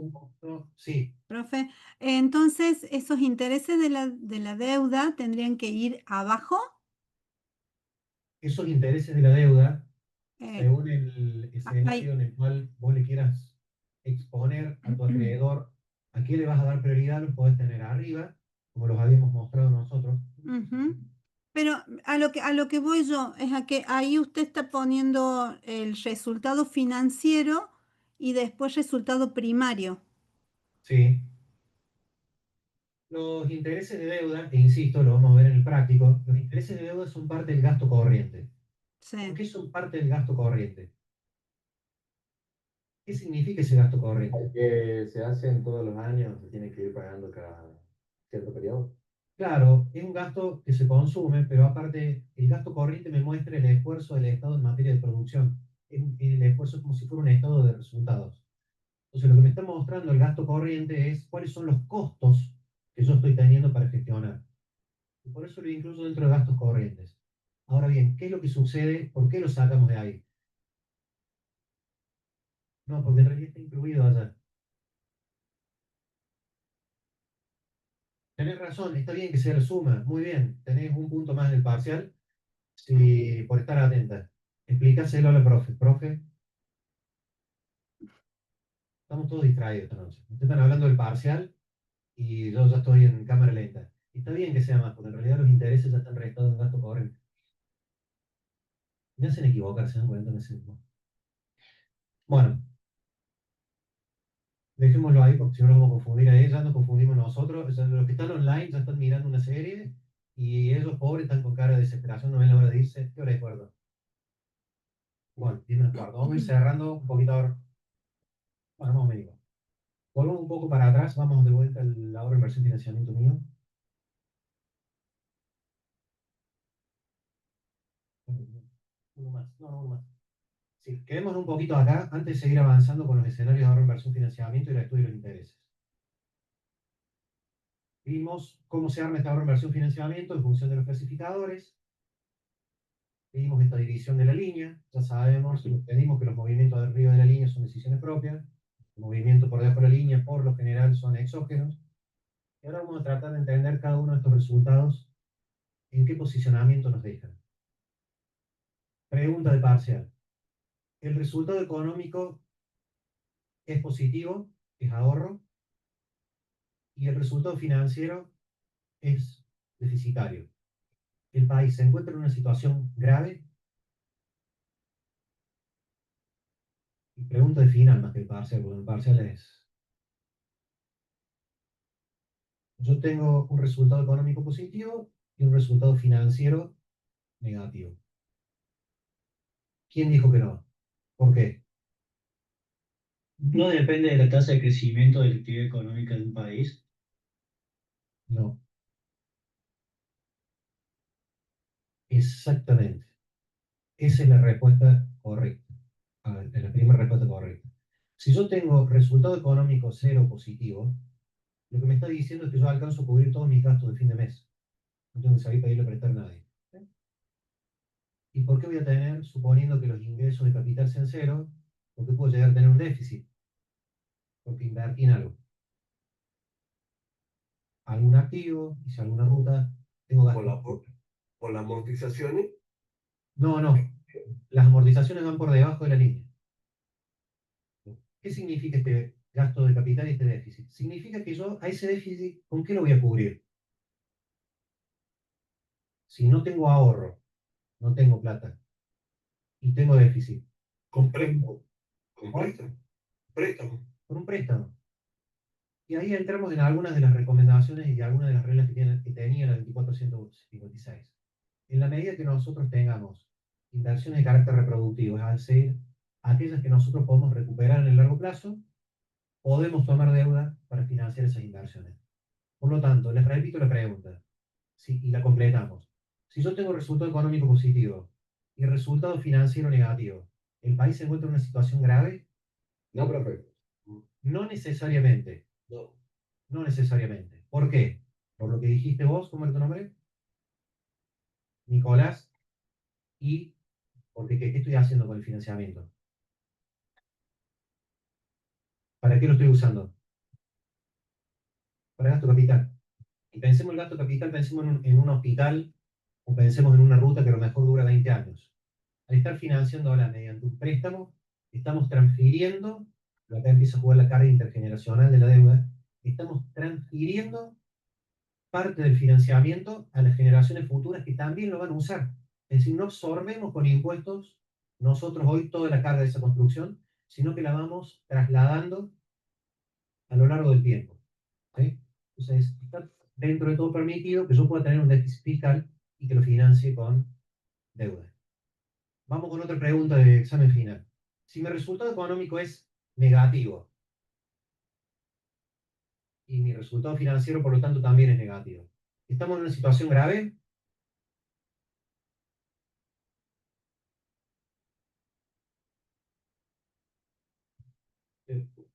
sí, profe, entonces esos intereses de la deuda tendrían que ir abajo. esos intereses de la deuda, Eh, según el escenario hay- en el cual vos le quieras exponer a tu acreedor a qué le vas a dar prioridad, los podés tener arriba, como los habíamos mostrado nosotros. Ujú. Pero a lo que voy yo es a que ahí usted está poniendo el resultado financiero y después resultado primario. Sí. Los intereses de deuda, e insisto, lo vamos a ver en el práctico, los intereses de deuda son parte del gasto corriente. ¿Por Sí. qué son parte del gasto corriente? ¿Qué significa ese gasto corriente? Porque se hacen todos los años, se tiene que ir pagando cada cierto periodo. Claro, es un gasto que se consume, pero aparte el gasto corriente me muestra el esfuerzo del Estado en materia de producción. El esfuerzo es como si fuera un estado de resultados. Entonces lo que me está mostrando el gasto corriente es cuáles son los costos que yo estoy teniendo para gestionar. Y por eso lo incluyo dentro de gastos corrientes. Ahora bien, ¿qué es lo que sucede? ¿Por qué lo sacamos de ahí? No, porque en realidad está incluido allá. Tenés razón, está bien que se resuma. Muy bien, tenés un punto más del parcial. Sí, por estar atenta. Explícaselo a la profe. Profe, estamos todos distraídos esta noche. Ustedes están hablando del parcial y yo ya estoy en cámara lenta. Y está bien que sea más, porque en realidad los intereses ya están restados en gasto corriente. Me hacen equivocar, ¿se dan cuenta? Bueno, dejémoslo ahí porque si no nos vamos a confundir a ella, nos confundimos nosotros. O sea, los que están online ya están mirando una serie y ellos pobres están con cara de desesperación, no ven la hora de irse. ¿Qué hora es, cuarto? Bueno, 10 menos cuarto. Vamos a ir cerrando un poquito ahora. Bueno, vamos a medir. Volvamos un poco para atrás, vamos de vuelta al ahorro, inversión y financiamiento mío. Uno más, no, uno más. Sí, quedémonos un poquito acá antes de seguir avanzando con los escenarios de ahorro, inversión, financiamiento y el estudio de los intereses. Vimos cómo se arma este ahorro, inversión, financiamiento en función de los clasificadores. Vimos esta división de la línea. Ya sabemos, pedimos que los movimientos de arriba de la línea son decisiones propias. El movimiento por debajo de la línea, por lo general, son exógenos. Y ahora vamos a tratar de entender cada uno de estos resultados ¿En qué posicionamiento nos dejan? Pregunta de parcial. ¿El resultado económico es positivo, es ahorro, y el resultado financiero es deficitario? ¿El país se encuentra en una situación grave? Y pregunta de final más que el parcial, porque el parcial es... Yo tengo un resultado económico positivo y un resultado financiero negativo. ¿Quién dijo que no? ¿Por qué? No depende de la tasa de crecimiento de la actividad económica de un país. No. Exactamente. Esa es la respuesta correcta. A ver, es la primera respuesta correcta. Si yo tengo resultado económico cero positivo, lo que me está diciendo es que yo alcanzo a cubrir todos mis gastos de fin de mes. No tengo que salir a pedirle prestar a nadie. ¿Y por qué voy a tener, suponiendo que los ingresos de capital sean cero, por qué puedo llegar a tener un déficit? Porque invertí en algo. Algún activo, hice alguna ruta, tengo Por gastos. por las amortizaciones. No, no. Las amortizaciones van por debajo de la línea. ¿Qué significa este gasto de capital y este déficit? Significa que yo a ese déficit, ¿con qué lo voy a cubrir? Si no tengo ahorro, no tengo plata y tengo déficit, Con préstamo. Con préstamo. Préstamo. por un préstamo. Y ahí entramos en algunas de las recomendaciones y algunas de las reglas que tenía la 2456. En la medida que nosotros tengamos inversiones de carácter reproductivo, es decir, aquellas que nosotros podemos recuperar en el largo plazo, podemos tomar deuda para financiar esas inversiones. Por lo tanto, les repito la pregunta y la completamos. Si yo tengo resultado económico positivo y resultado financiero negativo, ¿el país se encuentra en una situación grave? No, profe. No necesariamente. No. No necesariamente. ¿Por qué? Por lo que dijiste vos, ¿cómo era tu nombre? Nicolás. Y porque ¿qué estoy haciendo con el financiamiento? ¿Para qué lo estoy usando? Para gasto capital. Y pensemos el gasto capital, pensemos en un hospital o pensemos en una ruta que a lo mejor dura 20 años. Al estar financiándola mediante un préstamo, estamos transfiriendo, y acá empieza a jugar la carga intergeneracional de la deuda, estamos transfiriendo parte del financiamiento a las generaciones futuras que también lo van a usar. Es decir, no absorbemos con impuestos nosotros hoy toda la carga de esa construcción, sino que la vamos trasladando a lo largo del tiempo. ¿Sí? Entonces, está dentro de todo permitido que yo pueda tener un déficit fiscal y que lo financie con deuda. Vamos con otra pregunta de examen final. Si mi resultado económico es negativo y mi resultado financiero, por lo tanto, también es negativo, ¿estamos en una situación grave?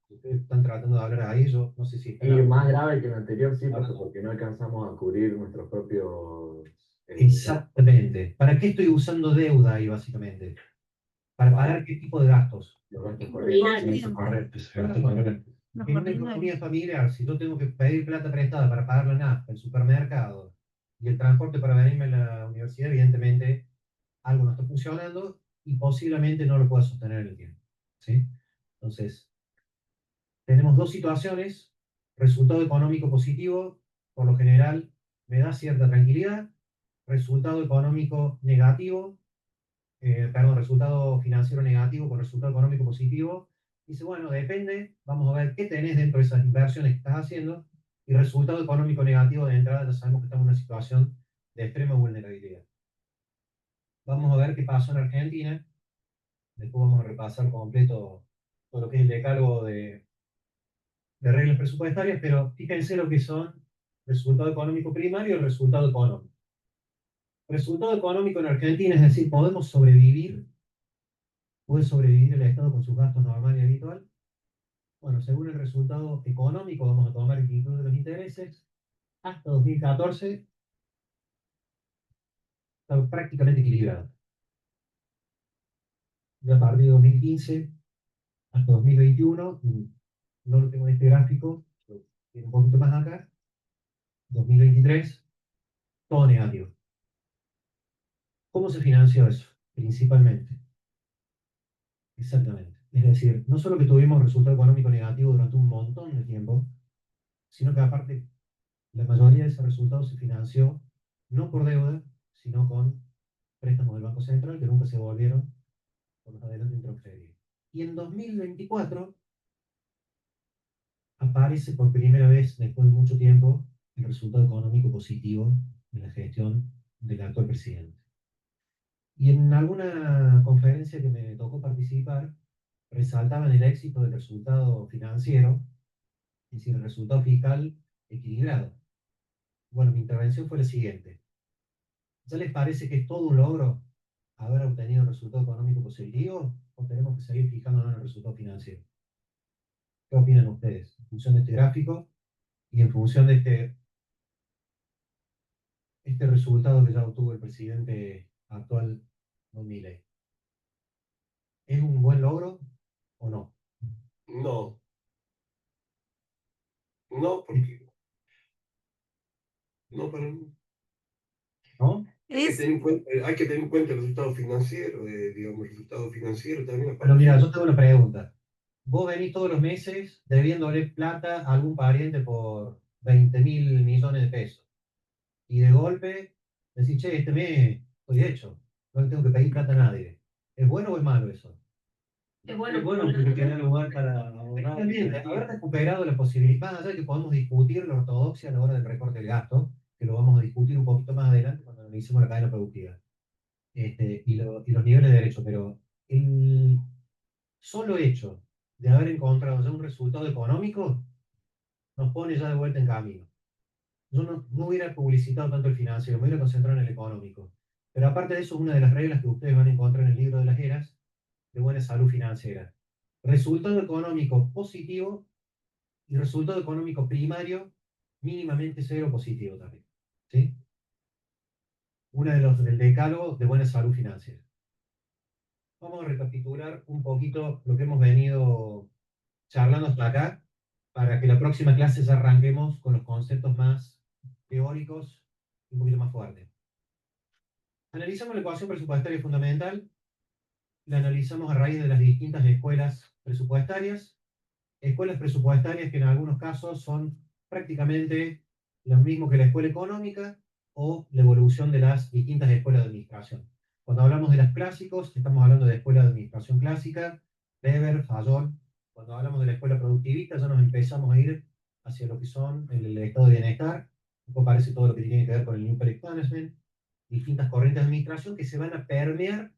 Ustedes están tratando de hablar ahí, yo no sé si están Y hablando. más grave que el anterior, sí, profe, porque no alcanzamos a cubrir nuestros propios... Exactamente. ¿Para qué estoy usando deuda ahí, básicamente? ¿Para pagar qué tipo de gastos? los gastos Ordinario. corrientes. Correcto. Los En una ordinarios. economía familiar, si yo tengo que pedir plata prestada para pagar la nafta, el supermercado y el transporte para venirme a la universidad, evidentemente algo no está funcionando y posiblemente no lo pueda sostener en el tiempo. ¿Sí? Entonces, tenemos dos situaciones. Resultado económico positivo, por lo general, me da cierta tranquilidad. Resultado económico negativo, perdón, resultado financiero negativo con resultado económico positivo. Dice, bueno, depende, vamos a ver qué tenés dentro de esas inversiones que estás haciendo. Y resultado económico negativo de entrada, ya sabemos que estamos en una situación de extrema vulnerabilidad. Vamos a ver qué pasó en Argentina. Después vamos a repasar completo todo lo que es el decálogo de reglas presupuestarias, pero fíjense lo que son resultado económico primario y resultado económico. Resultado económico en Argentina, es decir, podemos sobrevivir, puede sobrevivir el Estado con sus gastos normal y habitual. Bueno, según el resultado económico, vamos a tomar el que incluye los intereses, hasta 2014 está prácticamente equilibrado. Ya a partir de 2015 hasta 2021, no lo tengo en este gráfico, tiene un poquito más acá, 2023, todo negativo. ¿Cómo se financió eso? Principalmente. Exactamente. Es decir, no solo que tuvimos resultado económico negativo durante un montón de tiempo, sino que aparte la mayoría de ese resultado se financió no por deuda, sino con préstamos del Banco Central que nunca se devolvieron por los adelantos intransferidos. Y en 2024 aparece por primera vez, después de mucho tiempo, el resultado económico positivo de la gestión del actual presidente. Y en alguna conferencia que me tocó participar, resaltaban el éxito del resultado financiero, es decir, el resultado fiscal equilibrado. Bueno, mi intervención fue la siguiente. ¿Ya les parece que es todo un logro haber obtenido un resultado económico positivo o tenemos que seguir fijándonos en el resultado financiero? ¿Qué opinan ustedes en función de este gráfico y en función de este resultado que ya obtuvo el presidente actual, Don Milei? ¿Es un buen logro o no? No, no, porque no para mí. ¿No? Es, Hay que tener en cuenta el resultado financiero, digamos, el resultado financiero también. Pero mira, yo tengo una pregunta. Vos venís todos los meses debiéndole plata a algún pariente por 20.000 millones de pesos. Y de golpe decís, che, este mes estoy hecho. No le tengo que pedir plata a nadie. ¿Es bueno o es malo eso? Es bueno, Es bueno porque te da lugar para ahorrar. Está bien, haber recuperado la posibilidad, más allá de que podemos discutir la ortodoxia a la hora del recorte del gasto, que lo vamos a discutir un poquito más adelante cuando analicemos la cadena productiva y los niveles de derecho, pero el solo hecho de haber encontrado ya un resultado económico nos pone ya de vuelta en camino. Yo no hubiera publicitado tanto el financiero, me hubiera concentrado en el económico. Pero aparte de eso, una de las reglas que ustedes van a encontrar en el libro de las eras de buena salud financiera. Resultado económico positivo y resultado económico primario mínimamente cero positivo también. ¿Sí? Una de los del decálogo de buena salud financiera. Vamos a recapitular un poquito lo que hemos venido charlando hasta acá, para que la próxima clase ya arranquemos con los conceptos más teóricos y un poquito más fuertes. Analizamos la ecuación presupuestaria fundamental, la analizamos a raíz de las distintas escuelas presupuestarias que en algunos casos son prácticamente lo mismo que la escuela económica o la evolución de las distintas escuelas de administración. Cuando hablamos de las clásicos, estamos hablando de escuela de administración clásica, Weber, Fayol. Cuando hablamos de la escuela productivista, ya nos empezamos a ir hacia lo que son el estado de bienestar, un poco parece todo lo que tiene que ver con el New Public Management, distintas corrientes de administración que se van a permear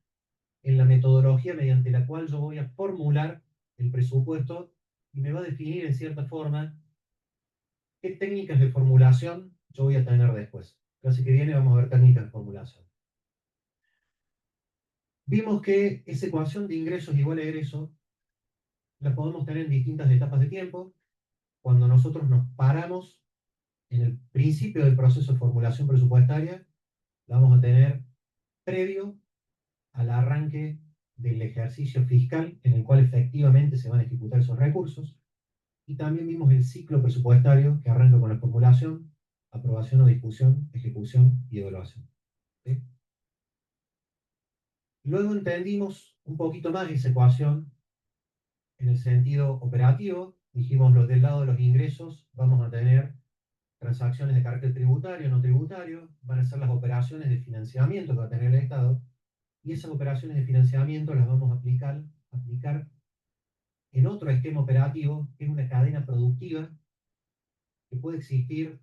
en la metodología mediante la cual yo voy a formular el presupuesto y me va a definir en cierta forma qué técnicas de formulación yo voy a tener después. La clase que viene vamos a ver técnicas de formulación. Vimos que esa ecuación de ingresos igual a egreso la podemos tener en distintas etapas de tiempo. Cuando nosotros nos paramos en el principio del proceso de formulación presupuestaria, la vamos a tener previo al arranque del ejercicio fiscal en el cual efectivamente se van a ejecutar esos recursos. Y también vimos el ciclo presupuestario que arranca con la formulación, aprobación o discusión, ejecución y evaluación. ¿Sí? Luego entendimos un poquito más esa ecuación en el sentido operativo. Dijimos, del lado de los ingresos vamos a tener transacciones de carácter tributario, no tributario, van a ser las operaciones de financiamiento que va a tener el Estado, y esas operaciones de financiamiento las vamos a aplicar en otro esquema operativo, que es una cadena productiva que puede existir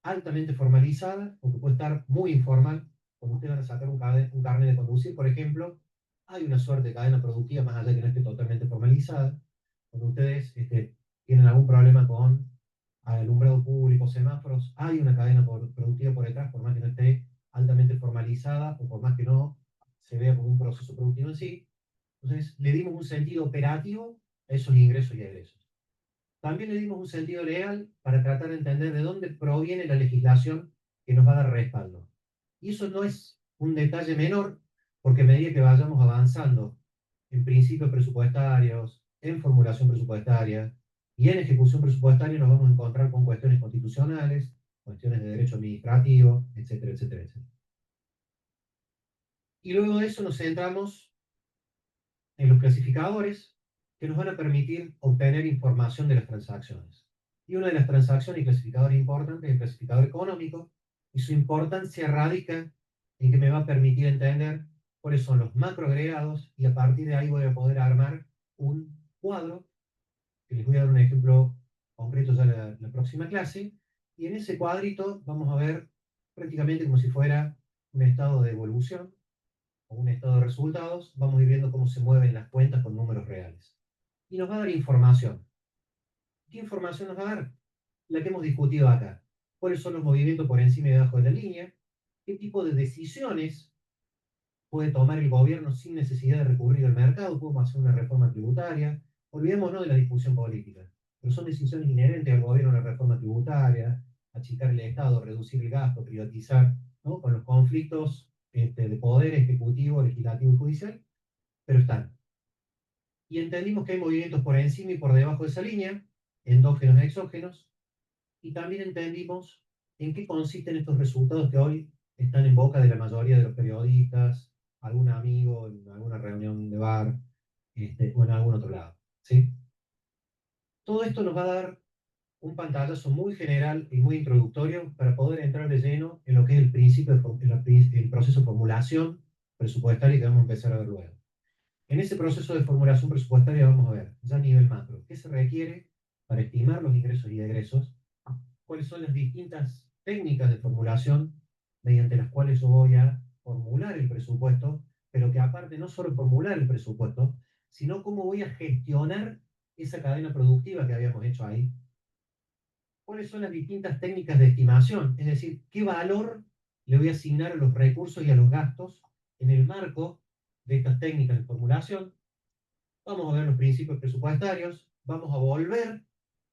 altamente formalizada o que puede estar muy informal. Cuando ustedes van a sacar un carnet de conducir, por ejemplo, hay una suerte de cadena productiva más allá de que no esté totalmente formalizada. Cuando ustedes tienen algún problema con alumbrado público, semáforos, hay una cadena productiva por detrás, por más que no esté altamente formalizada o por más que no se vea como un proceso productivo en sí. Entonces, le dimos un sentido operativo a esos ingresos y egresos. También le dimos un sentido legal para tratar de entender de dónde proviene la legislación que nos va a dar respaldo. Y eso no es un detalle menor, porque a medida que vayamos avanzando en principios presupuestarios, en formulación presupuestaria y en ejecución presupuestaria, nos vamos a encontrar con cuestiones constitucionales, cuestiones de derecho administrativo, etcétera, etcétera, etcétera. Y luego de eso nos centramos en los clasificadores que nos van a permitir obtener información de las transacciones. Y una de las transacciones y clasificadores importantes es el clasificador económico, y su importancia radica en que me va a permitir entender cuáles son los macroagregados, y a partir de ahí voy a poder armar un cuadro, que les voy a dar un ejemplo concreto ya la próxima clase, y en ese cuadrito vamos a ver prácticamente como si fuera un estado de evolución o un estado de resultados, vamos a ir viendo cómo se mueven las cuentas con números reales. Y nos va a dar información. ¿Qué información nos va a dar? La que hemos discutido acá. ¿Cuáles son los movimientos por encima y debajo de la línea? ¿Qué tipo de decisiones puede tomar el gobierno sin necesidad de recurrir al mercado? ¿Podemos hacer una reforma tributaria? Olvidémonos de la discusión política, pero son decisiones inherentes al gobierno, la reforma tributaria, achicar el Estado, reducir el gasto, privatizar, ¿no? Con los conflictos de poder ejecutivo, legislativo y judicial, pero están. Y entendimos que hay movimientos por encima y por debajo de esa línea, endógenos y exógenos, y también entendimos en qué consisten estos resultados que hoy están en boca de la mayoría de los periodistas, algún amigo en alguna reunión de bar, o en algún otro lado, ¿sí? Todo esto nos va a dar un pantallazo muy general y muy introductorio para poder entrar de lleno en lo que es el principio, el proceso de formulación presupuestaria que vamos a empezar a ver luego. En ese proceso de formulación presupuestaria vamos a ver, ya a nivel macro, qué se requiere para estimar los ingresos y egresos, cuáles son las distintas técnicas de formulación mediante las cuales yo voy a formular el presupuesto, pero que aparte no solo formular el presupuesto, sino cómo voy a gestionar esa cadena productiva que habíamos hecho ahí. ¿Cuáles son las distintas técnicas de estimación? Es decir, qué valor le voy a asignar a los recursos y a los gastos en el marco de estas técnicas de formulación. Vamos a ver los principios presupuestarios, vamos a volver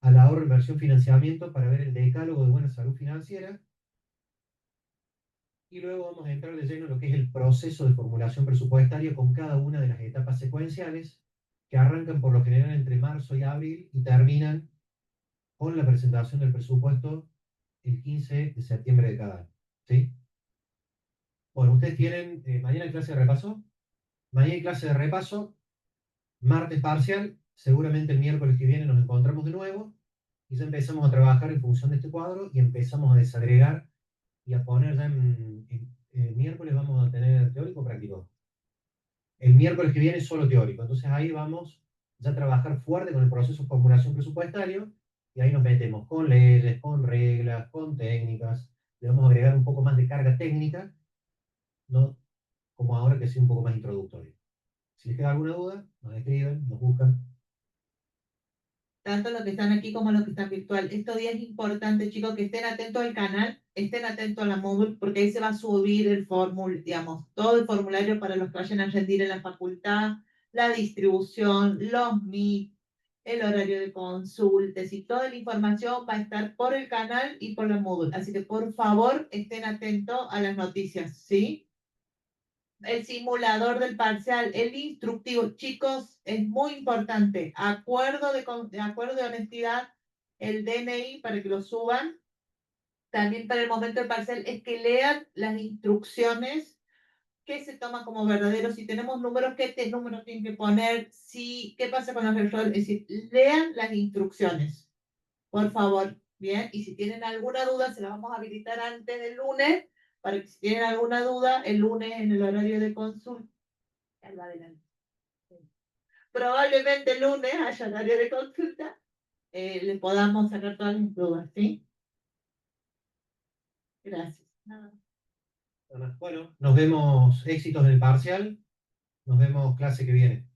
al ahorro, inversión, financiamiento para ver el decálogo de buena salud financiera, y luego vamos a entrar de lleno en lo que es el proceso de formulación presupuestaria con cada una de las etapas secuenciales que arrancan por lo general entre marzo y abril y terminan con la presentación del presupuesto el 15 de septiembre de cada año. ¿Sí? Bueno, ustedes tienen mañana clase de repaso. Mañana hay clase de repaso, martes parcial, seguramente el miércoles que viene nos encontramos de nuevo y ya empezamos a trabajar en función de este cuadro y empezamos a desagregar y a poner ya el miércoles vamos a tener teórico o práctico. El miércoles que viene es solo teórico, entonces ahí vamos ya a trabajar fuerte con el proceso de formulación presupuestario y ahí nos metemos con leyes, con reglas, con técnicas, le vamos a agregar un poco más de carga técnica, ¿no? Como ahora que sea un poco más introductorio. Si les queda alguna duda, nos escriben, nos buscan. Tanto los que están aquí como los que están virtual. Estos días es importante, chicos, que estén atentos al canal, estén atentos a la móvil, porque ahí se va a subir el formulario, digamos, todo el formulario para los que vayan a rendir en la facultad, la distribución, los MIT, el horario de consultas y toda la información va a estar por el canal y por la móvil. Así que por favor estén atentos a las noticias, ¿sí? El simulador del parcial, el instructivo, chicos, es muy importante. Acuerdo de honestidad, el DNI para que lo suban. También para el momento del parcial es que lean las instrucciones que se toman como verdaderos. Si tenemos números, ¿qué números tienen que poner? Si, ¿qué pasa con los errores? Es decir, lean las instrucciones, por favor. Bien, y si tienen alguna duda, se la vamos a habilitar antes del lunes para que si tienen alguna duda, el lunes en el horario de consulta, probablemente el lunes haya horario de consulta, le podamos sacar todas las dudas, ¿sí? Gracias. Bueno, nos vemos, éxitos en el parcial, nos vemos clase que viene.